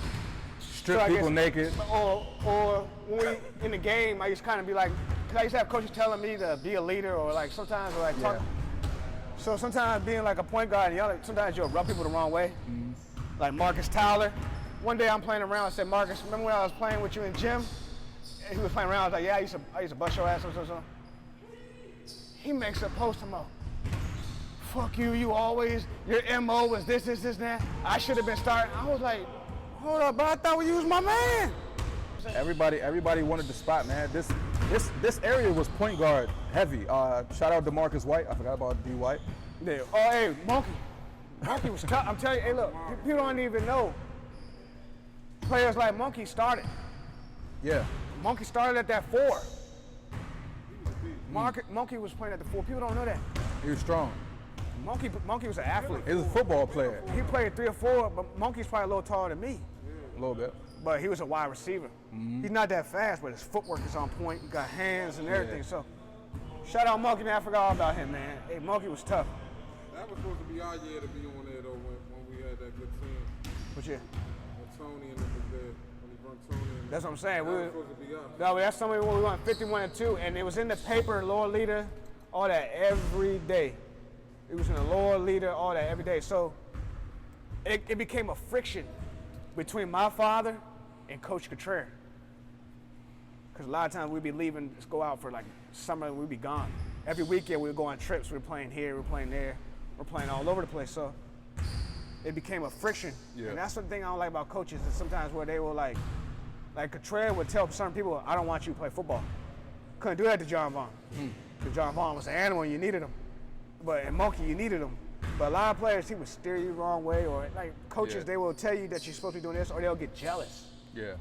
Strip So I people guess- naked. Or when we in the game, I used to kind of be like, cause I used to have coaches telling me to be a leader or like sometimes or like talk. So sometimes being like a point guard, sometimes you'll rub people the wrong way. Like Marcus Tyler. One day I'm playing around. I said, Marcus, remember when I was playing with you in gym? And he was playing around. I was like, yeah, I used to bust your ass. So. He makes a post tomorrow. Fuck you. You always your MO was this, that. I should have been starting. I was like, hold up, but I thought you was my man. Everybody wanted the spot, man. This area was point guard heavy. Shout out to Marcus White. I forgot about D White. Yeah. Oh, hey, Monkey was tough. I'm telling you, hey, look, people don't even know. Players like Monkey started. Yeah. Monkey started at that 4. Monkey was playing at the 4. People don't know that. He was strong. Monkey was an athlete. He was a football player. He played 3 or 4, but Monkey's probably a little taller than me. A little bit. But he was a wide receiver. He's not that fast, but his footwork is on point. He got hands and everything. Yeah. So, shout out Monkey, man. I forgot all about him, man. Hey, Monkey was tough. That was supposed to be our year to be on there though when we had that good team. But yeah, When Tony and them was there. When he brought Tony in. that's what I'm saying. That was supposed to be us. No, that's somebody when we went 51-2, and it was in the paper, Lower Leader, all that every day. It was in the Lower Leader, all that every day. So it became a friction between my father and Coach Contreras. Because a lot of times we'd be leaving, just go out for like summer, and we'd be gone. Every weekend we would go on trips. We were playing here, we were playing there, we're playing all over the place. So it became a friction. Yeah. And that's the thing I don't like about coaches is sometimes where they will like Contreras would tell certain people, I don't want you to play football. Couldn't do that to John Vaughn. Because John Vaughn was an animal and you needed him. But in Monkey, you needed him. But a lot of players, he would steer you the wrong way, or like coaches, Yeah. they will tell you that you're supposed to be doing this, or they'll get jealous. Yeah.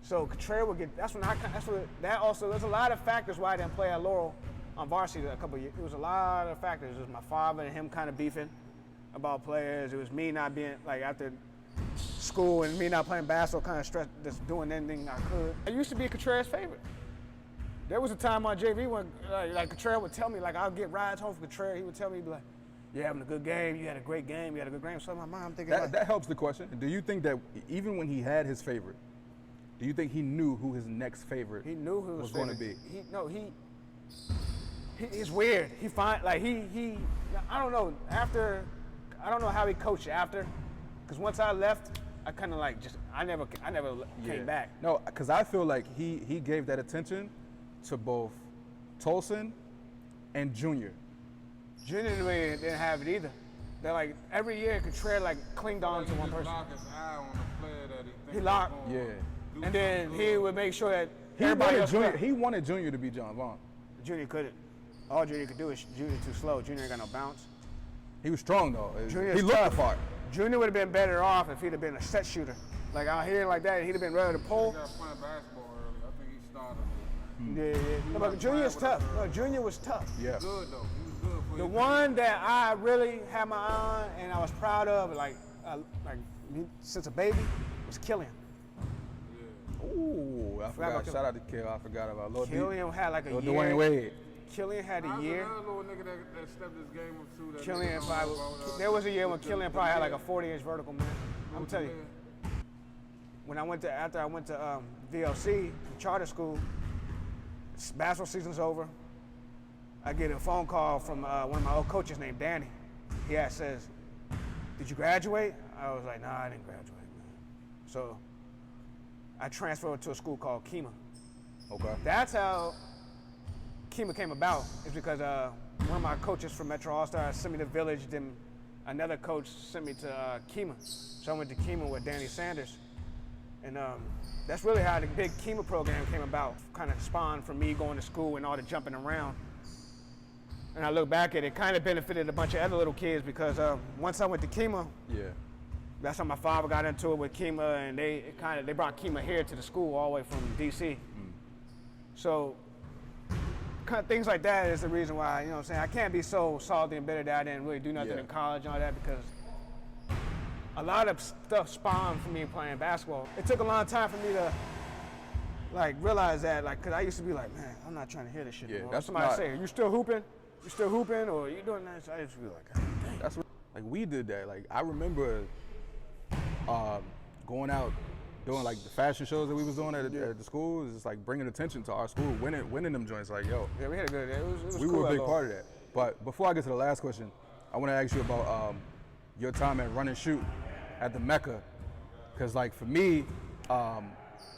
So Contreras would get, that also, there's a lot of factors why I didn't play at Laurel on varsity a couple of years. It was a lot of factors. It was my father and him kind of beefing about players. It was me not being, like after school and me not playing basketball, kind of stressed, just doing anything I could. I used to be a Contreras favorite. There was a time on JV when like Contreras would tell me, like I'll get rides home from Contreras, he would tell me, like, you're having a good game, you had a great game, you had a good game. So in my mind, I'm thinking That helps the question. Do you think that even when he had his favorite, do you think he knew who his next favorite he knew who was going to be? He's weird. He I don't know, I don't know how he coached after, because once I left, I kind of like I never came back. No, because I feel like he gave that attention to both Tolson and Junior. Junior didn't have it either. They're like, every year Contreras like clinged on to one person. Lock his eye on the player that he He locked. Yeah. And then he would make sure that He everybody wanted, else Junior, left. he wanted Junior to be John Vaughn. Junior couldn't. All Junior could do is Junior too slow. Junior ain't got no bounce. He was strong though. Junior's he looked tough. the part. Junior would have been better off if he'd have been a set shooter. Like out here like that, he'd have been ready to pull. He got playing basketball early. starter. Yeah. No, but Junior's tough. No, Junior was tough. Yeah. Good though. He was good for The his one that I really had my eye on and I was proud of, like since a baby, was Killian. Ooh, I forgot. Shout out to Kill. I forgot about Lil Killian had like a Lil year. Dwayne Wade. Killian had a How's year. another little nigga that stepped his game up too? That Killian nigga probably. There was a year when Killian probably had like a 40-inch vertical, man. I'm telling you. When after I went to VLC, charter school, basketball season's over. I get a phone call from one of my old coaches named Danny. He says, "Did you graduate?" I was like, "Nah, I didn't graduate, man." So I transferred to a school called Kima. Okay. That's how Kima came about. Is because one of my coaches from Metro All Stars sent me to Village. Then another coach sent me to Kima. So I went to Kima with Danny Sanders. And that's really how the big Kima program came about. Kind of spawned from me going to school and all the jumping around. And I look back at it, kind of benefited a bunch of other little kids because once I went to Kima, Yeah. that's how my father got into it with Kima, and they brought Kima here to the school all the way from DC. So kind of things like that is the reason why, you know what I'm saying, I can't be so salty and bitter that I didn't really do nothing in college and all that, because a lot of stuff spawned from me playing basketball. It took a long time for me to like realize that, like, cause I used to be like, man, I'm not trying to hear this shit anymore. That's Somebody not- say, you still hooping? You still hooping, or you doing that? So I used to be like, God dang. That's what, like we did that. Like I remember going out doing like the fashion shows that we was doing at the school. It's just like bringing attention to our school, winning them joints. Like yo, Yeah, we had a good. It was we cool were a big though. part of that. But before I get to the last question, I want to ask you about your time at Run and Shoot at the Mecca, because like for me,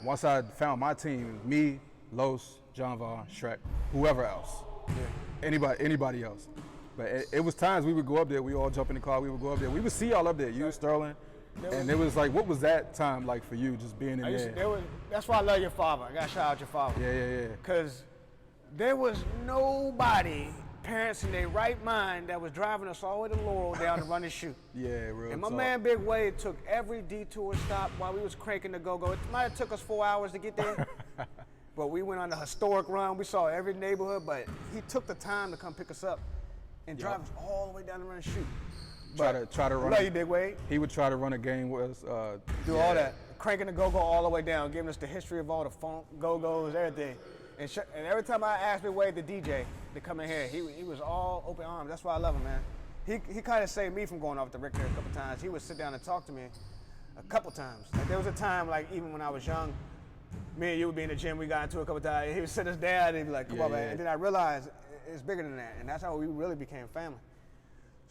once I found my team, it was me, Los, John Vaughn, Shrek, whoever else, anybody else. But it was times we would go up there, we all jump in the car, we would go up there, we would see y'all up there, you, Sterling, and it was like, what was that time like for you, just being in there? That's why I love your father. I gotta shout out your father. Yeah. Because there was nobody, parents in their right mind, that was driving us all the way to Laurel down to Run and Shoot. Yeah, real And my talk. man Big Wade took every detour stop while we was cranking the go-go. It might have took us 4 hours to get there, but we went on the historic run. We saw every neighborhood, but he took the time to come pick us up and drive us all the way down to Run and Shoot. Try to run. Love you, Big Wade. He would try to run a game with us. Do all that, cranking the go-go all the way down, giving us the history of all the funk, go-go's, everything. And every time I asked Big Wade, the DJ, to come in here, he was all open arms. That's why I love him, man. He kind of saved me from going off the Richter a couple times. He would sit down and talk to me a couple times. Like there was a time, like even when I was young, me and you would be in the gym, we got into a couple times. He would sit us down and he'd be like, come on, man. And then I realized it's bigger than that. And that's how we really became family.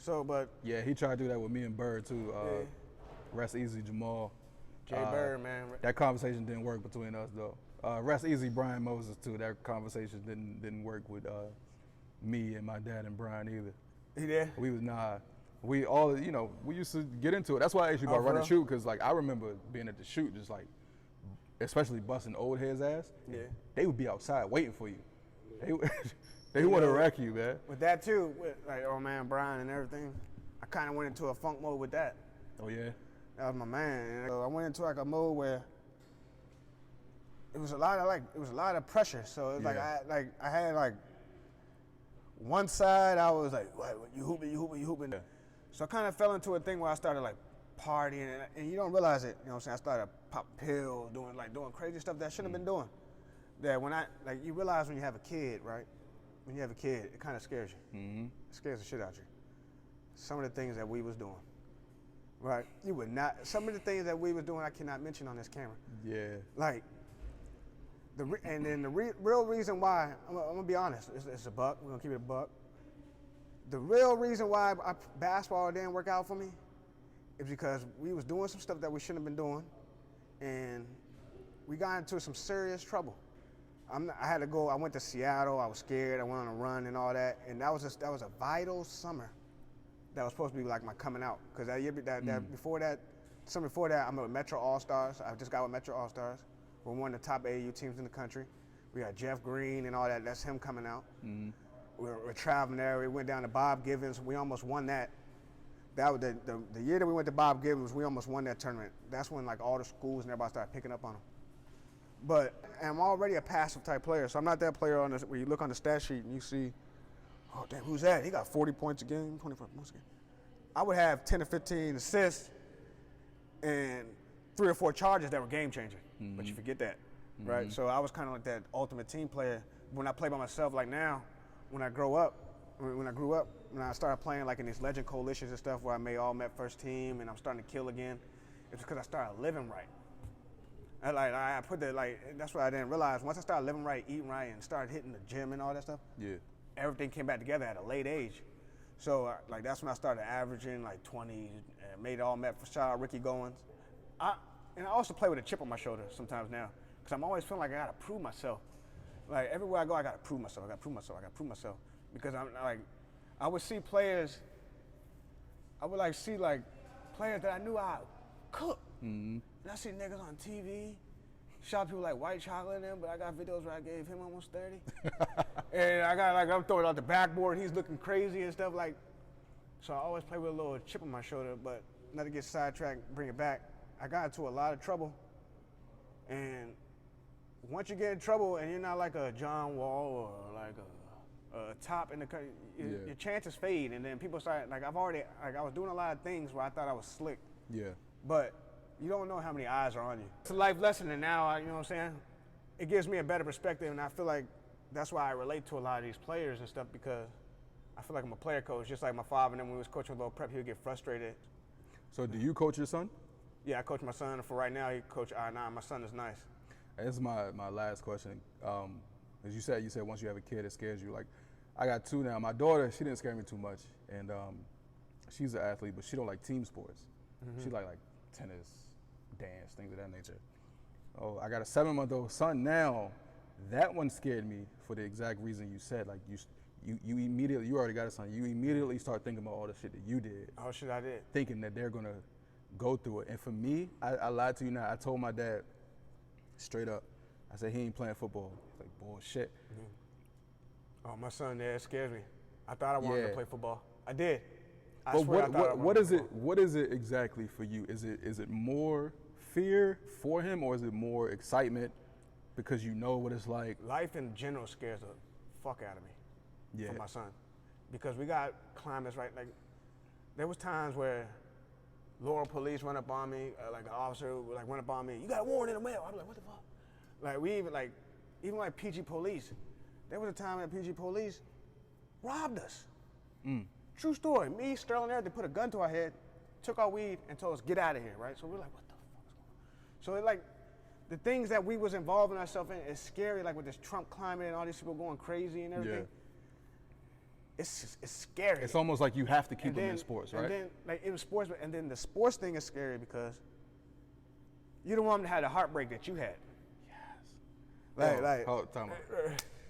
So, but. Yeah, he tried to do that with me and Bird too. Rest easy, Jamal. Jay Bird, man. That conversation didn't work between us though. Rest easy, Brian Moses too. That conversation didn't work with me and my dad and Brian either. He did? We was we all, we used to get into it. That's why I asked you about for Run and real? Shoot, because like I remember being at the shoot, just like, especially busting old heads ass. Yeah. They would be outside waiting for you. They want to wreck you, man. With that too, with like old man Brian and everything, I kind of went into a funk mode with that. Oh yeah. That was my man. And I went into like a mode where it was a lot of pressure. So it was I had like one side I was like, what, you hooping. Yeah. So I kind of fell into a thing where I started like partying and you don't realize it. You know what I'm saying? I started popping pills, doing crazy stuff that I shouldn't have been doing. That when you realize when you have a kid, right? When you have a kid, it kind of scares you. Mm-hmm. It scares the shit out of you. Some of the things that we was doing. Right, you would not. Some of the things that we was doing, I cannot mention on this camera. Yeah. Like, and then the real reason why, I'm gonna be honest, it's a buck. We're gonna keep it a buck. The real reason why basketball didn't work out for me is because we was doing some stuff that we shouldn't have been doing, and we got into some serious trouble. I had to go. I went to Seattle. I was scared. I went on a run and all that, and that was a vital summer. That was supposed to be like my coming out, because that year, before that, summer before that, I'm with Metro All Stars. I just got with Metro All Stars. We're one of the top AAU teams in the country. We got Jeff Green and all that. That's him coming out. Mm-hmm. We're traveling there. We went down to Bob Givens. We almost won that. That was the year that we went to Bob Givens. We almost won that tournament. That's when like all the schools and everybody started picking up on them. But I'm already a passive type player, so I'm not that player where you look on the stat sheet and you see, oh damn, who's that? He got 40 points a game, 25 points a game. I would have 10 to 15 assists and 3 or 4 charges that were game changing. But you forget that, right? So I was kind of like that ultimate team player. When I play by myself, like now, when I grew up, when I started playing like in these legend coalitions and stuff where I made all Met first team and I'm starting to kill again, it's because I started living right. I put that, that's what I didn't realize. Once I started living right, eating right, and started hitting the gym and all that stuff, everything came back together at a late age. So that's when I started averaging like 20, and made all Met. Shout out Ricky Goins. And I also play with a chip on my shoulder sometimes now, because I'm always feeling like I gotta prove myself. Like everywhere I go, I gotta prove myself. I gotta prove myself. I gotta prove myself. Because I would see players. I would see players that I knew I cook. And I see niggas on TV, shout people like White Chocolate and them, but I got videos where I gave him almost 30. And I got I'm throwing out the backboard, he's looking crazy and stuff so I always play with a little chip on my shoulder, but not to get sidetracked, bring it back. I got into a lot of trouble. And once you get in trouble and you're not like a John Wall or like a top in the country, your chances fade, and then people start, I was doing a lot of things where I thought I was slick. Yeah. But you don't know how many eyes are on you. It's a life lesson, and now, you know what I'm saying? It gives me a better perspective, and I feel like that's why I relate to a lot of these players and stuff, because I feel like I'm a player coach, just like my father, and then when he was coaching a little prep, he would get frustrated. So do you coach your son? Yeah, I coach my son, and for right now, he coach I9. My son is nice. This is my last question. As you said once you have a kid, it scares you. Like, I got 2 now. My daughter, she didn't scare me too much, and she's an athlete, but she don't like team sports. She like tennis, dance, things of that nature. Oh, I got a 7-month-old son now. That one scared me for the exact reason you said. Like you immediately, you already got a son. You immediately start thinking about all the shit that you did. Oh shit, I did. Thinking that they're gonna go through it. And for me, I lied to you now. I told my dad straight up. I said he ain't playing football. He's like, bullshit. Oh, my son, it scares me. I thought I wanted to play football. I did. But what is it exactly for you? Is it more fear for him, or is it more excitement because you know what it's like? Life in general scares the fuck out of me for my son, because we got climates, right? Like there was times where Laurel police run up on me, like an officer would run up on me. You got a warrant in the mail. I'm like, what the fuck? Like we even PG police. There was a time that PG police robbed us. True story. Me, Sterling, they put a gun to our head, took our weed, and told us, get out of here, right? So we're like, what the fuck is going on? So the things that we was involving ourselves in is scary, like with this Trump climate and all these people going crazy and everything. Yeah. It's scary. It's almost like you have to keep them in sports, right? And then, it was sports, and then the sports thing is scary because you don't want them to have the heartbreak that you had. Yes.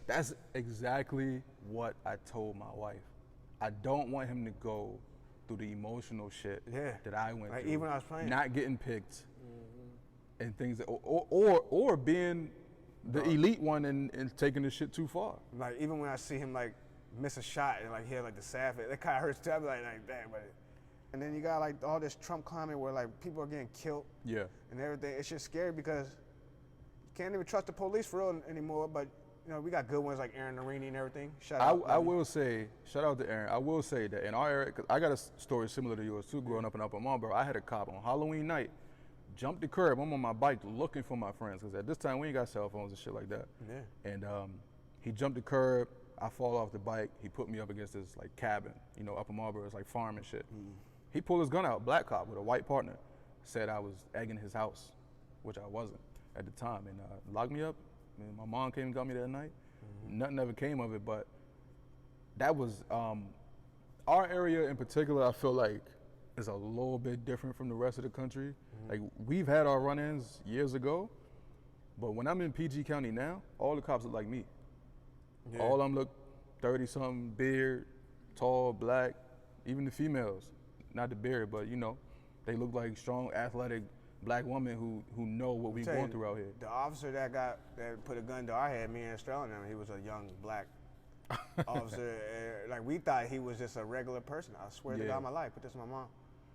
That's exactly what I told my wife. I don't want him to go through the emotional shit that I went through. Even when I was playing. Not getting picked and things, or being the elite one and taking the shit too far. Like even when I see him miss a shot and he had the sad face, that kind of hurts too. I be like damn, but. And then you got all this Trump climate where people are getting killed. Yeah. And everything. It's just scary because you can't even trust the police for real anymore. But we got good ones like Aaron Narini and everything. Shout out. I will say, shout out to Aaron. I will say that in our area, 'cause I got a story similar to yours too, growing up in Upper Marlboro. I had a cop on Halloween night, jumped the curb. I'm on my bike looking for my friends, because at this time we ain't got cell phones and shit like that. Yeah. And he jumped the curb. I fall off the bike. He put me up against this cabin. Upper Marlboro is farm and shit. He pulled his gun out, black cop with a white partner. Said I was egging his house, which I wasn't at the time, and locked me up. And my mom came and got me that night. Nothing ever came of it, but that was our area in particular. I feel like is a little bit different from the rest of the country. We've had our run-ins years ago, but when I'm in PG County now, all the cops look like me. Yeah. All of them look 30-something, beard, tall, black. Even the females, not the beard, but they look like strong, athletic black women who know what we're going through out here. The officer that put a gun to our head, me and Sterling, he was a young black officer. We thought he was just a regular person. I swear to God, my life, put this on my mom.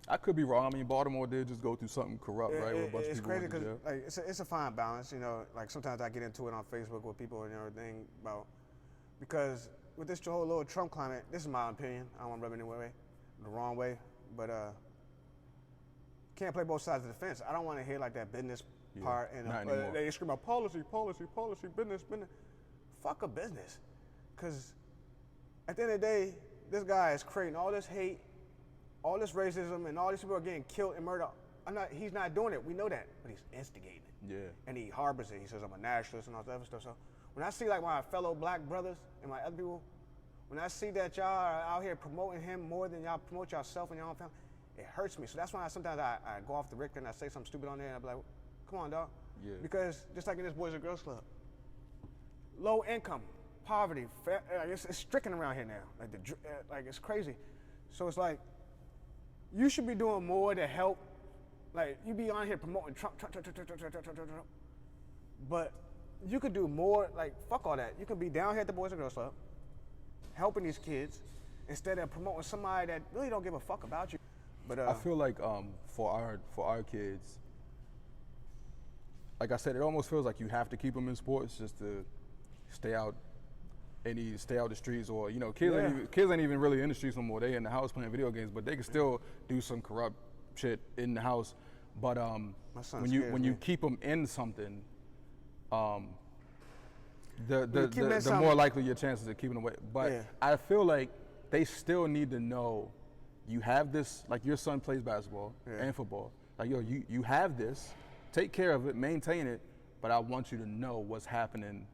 I could be wrong. I mean, Baltimore did just go through something corrupt, right? With a bunch of It's people crazy went to because jail. like it's a fine balance, you know. Like sometimes I get into it on Facebook with people and everything about because with this whole little Trump climate, this is my opinion. I don't want to rub it anyway, the wrong way, but can't play both sides of the fence. I don't want to hear like that business part and not anymore. they scream about policy, business. Fuck a business, because at the end of the day, this guy is creating all this hate, all this racism, and all these people are getting killed and murdered. He's not doing it. We know that, but he's instigating it. Yeah. And he harbors it. He says I'm a nationalist and all that other stuff. So when I see like my fellow black brothers and my other people, when I see that y'all are out here promoting him more than y'all promote yourself and your own family, it hurts me. So that's why sometimes I go off the Richter and I say something stupid on there and I be like, come on, dog. Yeah. Because just like in this Boys and Girls Club, low income, poverty, it's stricken around here now. Like it's crazy. So it's like, you should be doing more to help. Like you be on here promoting Trump, but you could do more. Like fuck all that. You can be down here at the Boys and Girls Club, helping these kids, instead of promoting somebody that really don't give a fuck about you. But I feel like for our kids, like I said, it almost feels like you have to keep them in sports just to stay out the streets, or you know, kids ain't even really in the streets no more. They in the house playing video games, but they can still do some corrupt shit in the house. But when you keep them in something, the more likely your chances of keeping them away. But I feel like they still need to know you have this. Like your son plays basketball and football. Like you have this. Take care of it, maintain it. But I want you to know what's happening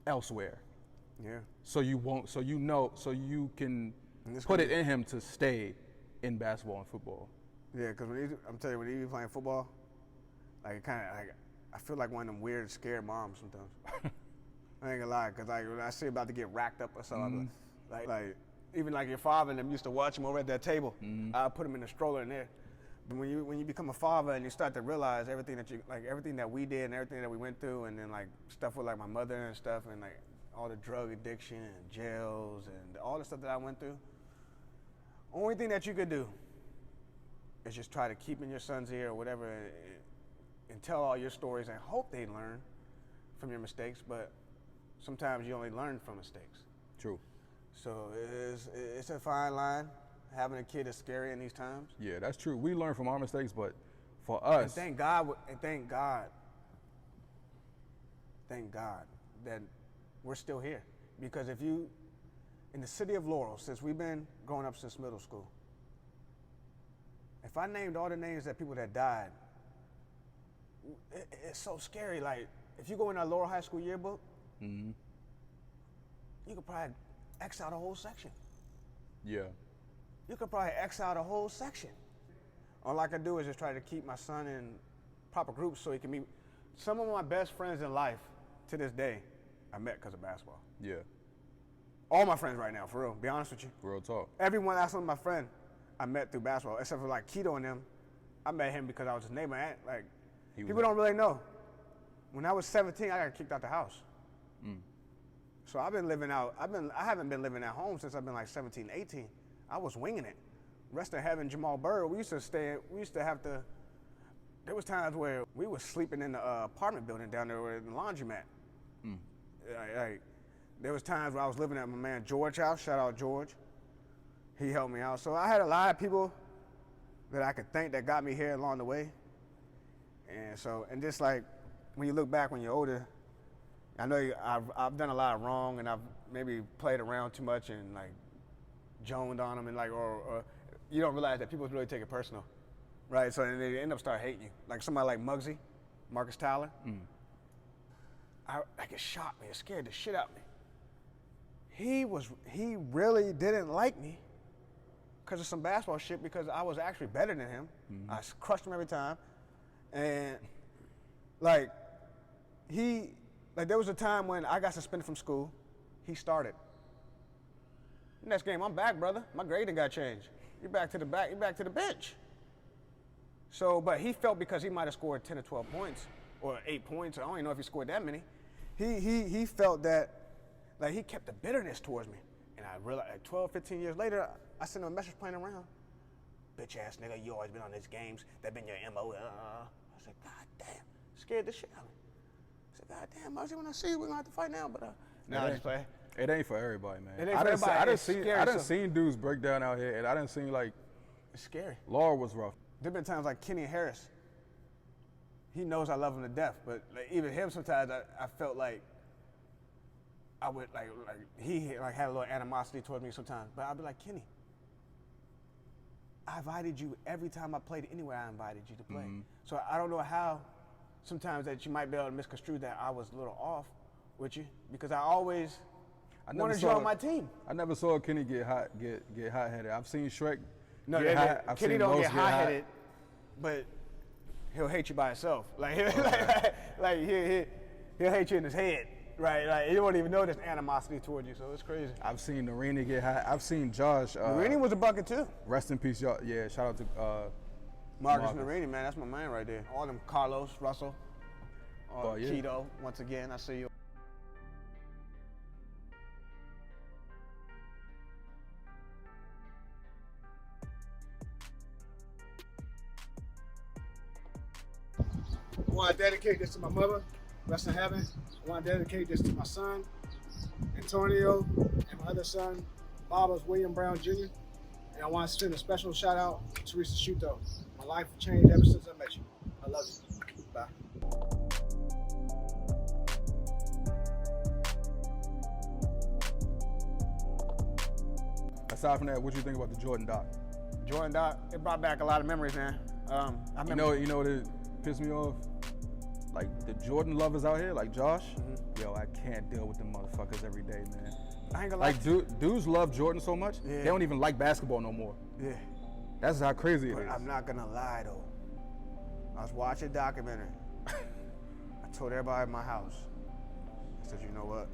elsewhere. Yeah. So you can put it in him to stay in basketball and football. Yeah, because I'm telling you, when he be playing football, like I feel like one of them weird, scared moms sometimes. I ain't gonna lie, because like when I see about to get racked up or something, like even like your father and them used to watch him over at that table. I put him in the stroller in there. But when you become a father and you start to realize everything that we did and everything that we went through, and then like stuff with like my mother and stuff, and like all the drug addiction and jails and all the stuff that I went through. Only thing that you could do is just try to keep in your son's ear or whatever and tell all your stories and hope they learn from your mistakes, but sometimes you only learn from mistakes. True. So it's a fine line. Having a kid is scary in these times. Yeah, that's true. We learn from our mistakes, but for us, And thank God that we're still here. Because in the city of Laurel, since we've been growing up since middle school, if I named all the names that people that died, it's so scary. Like, if you go in our Laurel High School yearbook, you could probably X out a whole section. yeah. You could probably X out a whole section. All I could do is just try to keep my son in proper groups so he can meet. Some of my best friends in life to this day, I met because of basketball. Yeah. All my friends right now, for real, be honest with you. Real talk. Everyone that's one of my friend, I met through basketball, except for like Keto and them. I met him because I was his neighbor. Like, people don't really know. When I was 17, I got kicked out the house. So I've been living out, I haven't been living at home since I've been like 17, 18. I was winging it. Rest of heaven, Jamal Bird, there was times where we were sleeping in the apartment building down there with the laundromat. Like, there was times where I was living at my man George's house, shout out George. He helped me out. So I had a lot of people that I could thank that got me here along the way. And just like, when you look back when you're older, I know I've done a lot of wrong and I've maybe played around too much and like joned on them and like, or you don't realize that people really take it personal, right? So they end up start hating you. Like somebody like Muggsy, Marcus Tyler, it shocked me, it scared the shit out of me. He really didn't like me because of some basketball shit because I was actually better than him. I crushed him every time. And there was a time when I got suspended from school, he started. Next game, I'm back, brother. My grading got changed. You're back to the bench. So, but he felt because he might have scored 10 or 12 points or 8 points, I don't even know if he scored that many. He felt that, like, he kept the bitterness towards me. And I realized, like, 12, 15 years later, I sent him a message playing around. bitch ass nigga, you always been on these games. That been your MO. I said, God damn, scared the shit out of me. I said, God damn, Marcy, when I see you, we're gonna have to fight now. But no, I just play. It ain't for everybody, man. It ain't for everybody. I done seen dudes break down out here, and I done seen like it's scary. Law was rough. There've been times like Kenny Harris. He knows I love him to death, but like, even him sometimes I felt like I would like he like had a little animosity toward me sometimes. But I'd be like, Kenny, I invited you every time I played anywhere. I invited you to play. So I don't know how sometimes that you might be able to misconstrue that I was a little off with you because I always wanted you on my team. I never saw Kenny get hot-headed. I've seen Shrek. No, Kenny don't get hot-headed, but he'll hate you by himself. Like, like he'll hate you in his head, right? Like he won't even know there's animosity towards you. So it's crazy. I've seen Narini get hot. I've seen Josh. Narini was a bucket too. Rest in peace, y'all. Yeah, shout out to Marcus Narini, man. That's my man right there. All them Carlos, Russell, Keto. Once again, I see you. I want to dedicate this to my mother, rest in heaven. I want to dedicate this to my son, Antonio, and my other son, Bobbers William Brown Jr. And I want to send a special shout out to Teresa Shuto. My life changed ever since I met you. I love you. Bye. Aside from that, what you think about the Jordan doc? Jordan doc, it brought back a lot of memories, man. I remember. You know what it pissed me off? Like the Jordan lovers out here, like Josh. Yo, I can't deal with them motherfuckers every day, man. I ain't gonna like dudes love Jordan so much, they don't even like basketball no more. Yeah. That's how crazy it is. I'm not gonna lie though. I was watching a documentary. I told everybody in my house. I said, you know what?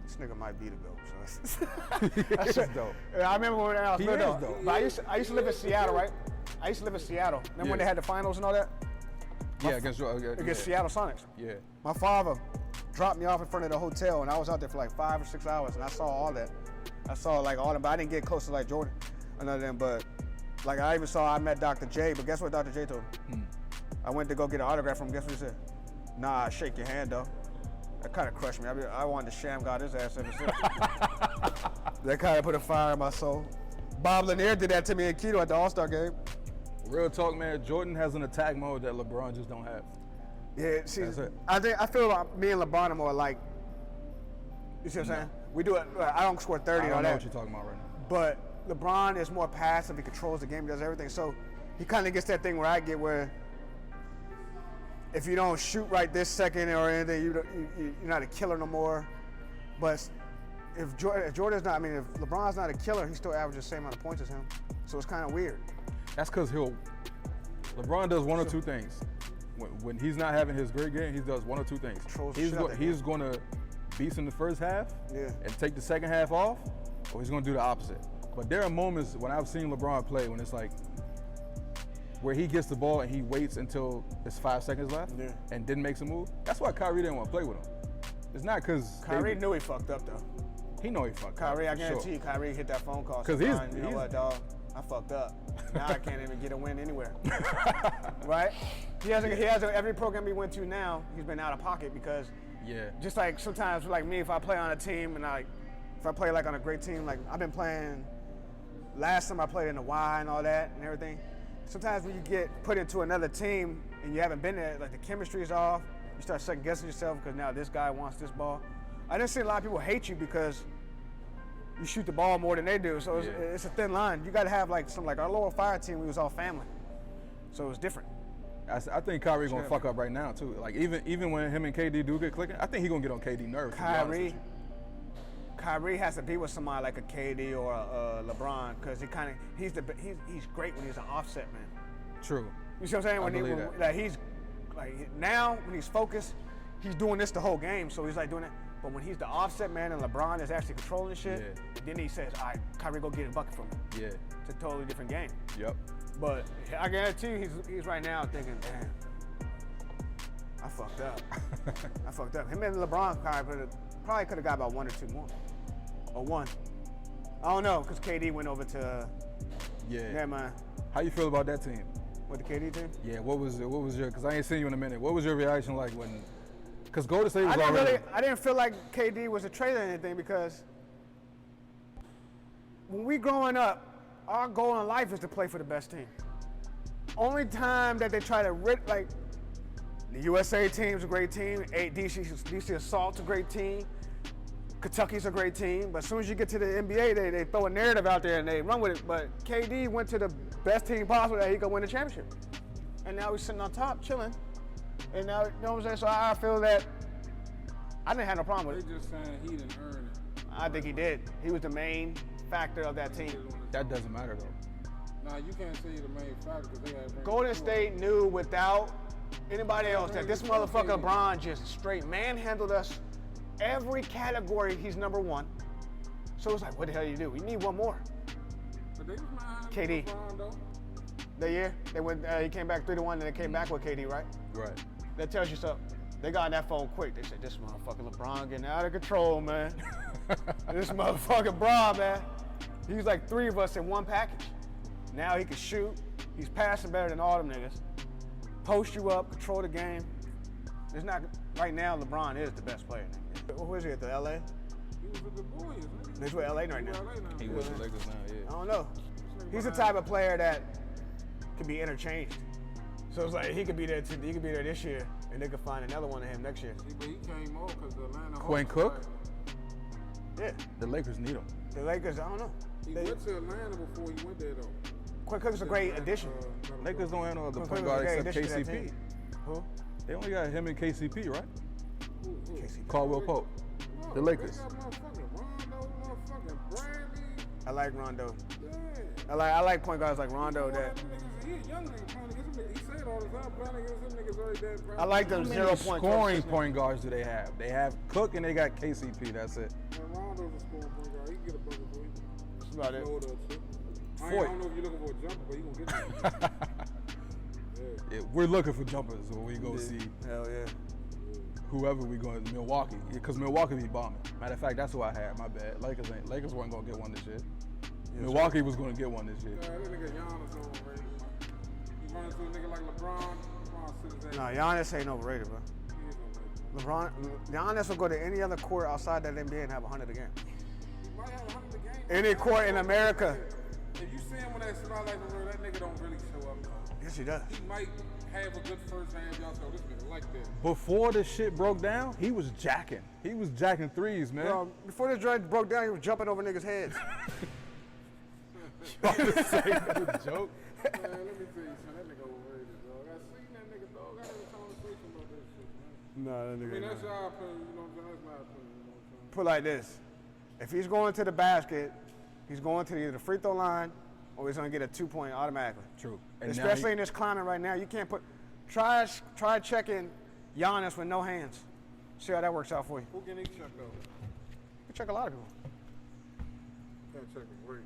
This nigga might be the GOAT. So That's dope. I remember when I was little. Dope. But I used to live in Seattle, right? I used to live in Seattle. Remember when they had the finals and all that? Yeah, against Seattle Sonics. Yeah. My father dropped me off in front of the hotel, and I was out there for like 5 or 6 hours, and I saw all that. I saw like all them, but I didn't get close to like Jordan or none of them. But like I met Dr. J, but guess what Dr. J told me? I went to go get an autograph from him. Guess what he said? Nah, I shake your hand though. That kind of crushed me. I wanted to sham God his ass ever since. That kind of put a fire in my soul. Bob Lanier did that to me in Keto at the All-Star game. Real talk, man. Jordan has an attack mode that LeBron just don't have. Yeah, see, That's it. I feel like me and LeBron are more like. You see what I'm saying? We do it. I don't score 30 I and don't all know that. what you're talking about right now. But LeBron is more passive. He controls the game. He does everything. So he kind of gets that thing where I get where if you don't shoot right this second or anything, you're not a killer no more. But if Jordan's not, I mean, if LeBron's not a killer, he still averages the same amount of points as him. So it's kind of weird. That's because LeBron does one or two things. When he's not having his great game, he does one or two things. He's going to beast in the first half and take the second half off, or he's going to do the opposite. But there are moments when I've seen LeBron play when it's like where he gets the ball and he waits until there's 5 seconds left and then makes a move. That's why Kyrie didn't want to play with him. It's not because Kyrie knew he fucked up though. He know he fucked Kyrie, up. I guarantee you, Kyrie hit that phone call. Because you know what, dog? I fucked up. Now I can't even get a win anywhere. Right? He has every program he went to now, he's been out of pocket because just like sometimes like me, if I play on a team and if I play like on a great team, like I've been playing last time I played in the Y and all that and everything. Sometimes when you get put into another team and you haven't been there, like the chemistry is off, you start second guessing yourself because now this guy wants this ball. I just see a lot of people hate you because you shoot the ball more than they do, so it's a thin line. You got to have like our Lower Fire team, we was all family, so it was different. I think Kyrie gonna fuck up right now too. Like even when him and KD do get clicking, I think he gonna get on KD nerves. Kyrie has to be with somebody like a KD or a LeBron because he's great when he's an offset man. True. You see what I'm saying? He's like now when he's focused, he's doing this the whole game, so he's like doing it. But when he's the offset man and LeBron is actually controlling shit, then he says, all right, Kyrie, go get a bucket from me. Yeah. It's a totally different game. Yep. But I guarantee you he's right now thinking, damn, I fucked up. I fucked up. Him and LeBron probably could have got about 1 or 2 more. Or 1. I don't know, because KD went over to Yeah. Yeah, man. How you feel about that team? With the KD team? Yeah, what was your, because I ain't seen you in a minute. What was your reaction like when, because Golden State was I already. didn't feel like KD was a traitor or anything because when we growing up, our goal in life is to play for the best team. Only time that they try to like the USA team's a great team, DC Assault's a great team, Kentucky's a great team, but as soon as you get to the NBA, they throw a narrative out there and they run with it. But KD went to the best team possible that he could win the championship. And now he's sitting on top, chilling. And now, you know what I'm saying? So I feel that I didn't have no problem with They it. just saying he didn't earn it. I think he did. He was the main factor of that team. That doesn't matter though. Nah, you can't say the main factor because they had. Golden State knew without anybody else that this motherfucker LeBron just straight manhandled us. Every category, he's number one. So it's like, what the hell you do? We need one more. But they was not KD. LeBron, though. That year, they went. He came back 3-1, and they came back with KD, right? Right. That tells you something. They got on that phone quick. They said, this motherfucker LeBron getting out of control, man. This motherfucker Bron, man. He was like 3 of us in one package. Now he can shoot. He's passing better than all them niggas. Post you up, control the game. It's not, right now, LeBron is the best player. Who is he at the LA? He was with the boys, man. He's with LA right now. He was the Lakers now, I yeah. don't know. He's the type of player that can be interchanged. So it's like he could be there this year, and they could find another one of him next year. See, but he came off because the Atlanta Quinn Hawks Cook? was Yeah, The Lakers need him. the Lakers. I don't know. He went to Atlanta before he went there, though. Quinn Cook's a great addition. Lakers don't have no other Quinn point Cook was a guard great except addition to that KCP. team. Who? They only got him and KCP, right? KCP. Caldwell Pope. No, The Lakers. They got motherfucking Rondo, motherfucking Bradley. I like Rondo. Yeah. I like point guards like Rondo. That He a young nigga playing against them niggas. He say it all the time, playing against them niggas already dead. I like them How 0 many point scoring point guards do they have? They have Cook and they got KCP. That's it. And Rondo's a scoring point guard. He can get a bucket for you. That's about it. Load up, too. I Foyt. don't know if you're looking for a jumper, but he gonna get that. Yeah, we're looking for jumpers when we go see Hell yeah. whoever we going to Milwaukee, because Milwaukee be bombing. Matter of fact, that's who I had. My bad. Lakers weren't gonna get one this year. Milwaukee was gonna get one this year. Yeah, that nigga Giannis overrated, man. You run into a nigga like LeBron, LeBron sit his ass. No, Giannis ain't overrated, bro. He is overrated. Giannis will go to any other court outside that NBA and have 100 again. He might have 100 a game. Any court in America. If you see him with that spotlight for real, that nigga don't really show up, though. Yes, he does. He might have a good first hand, y'all say, this nigga like that. Before this shit broke down, he was jacking. He was jacking threes, man. Bro, before this joint broke down, he was jumping over niggas' heads. Joke. Man, let me tell you, son, that nigga overrated, dog. I seen that nigga, dog. I had a conversation about that shit, man. No, that I nigga. mean, that's your opinion, you know what I'm saying? That's my opinion, you know what I'm saying? Put it like this. If he's going to the basket, he's going to either the free throw line or he's going to get a 2-point automatically. True. And now Especially in this climate right now, you can't put. Try checking Giannis with no hands. See how that works out for you. Who can he check, though? You check a lot of people. Can't check him, great.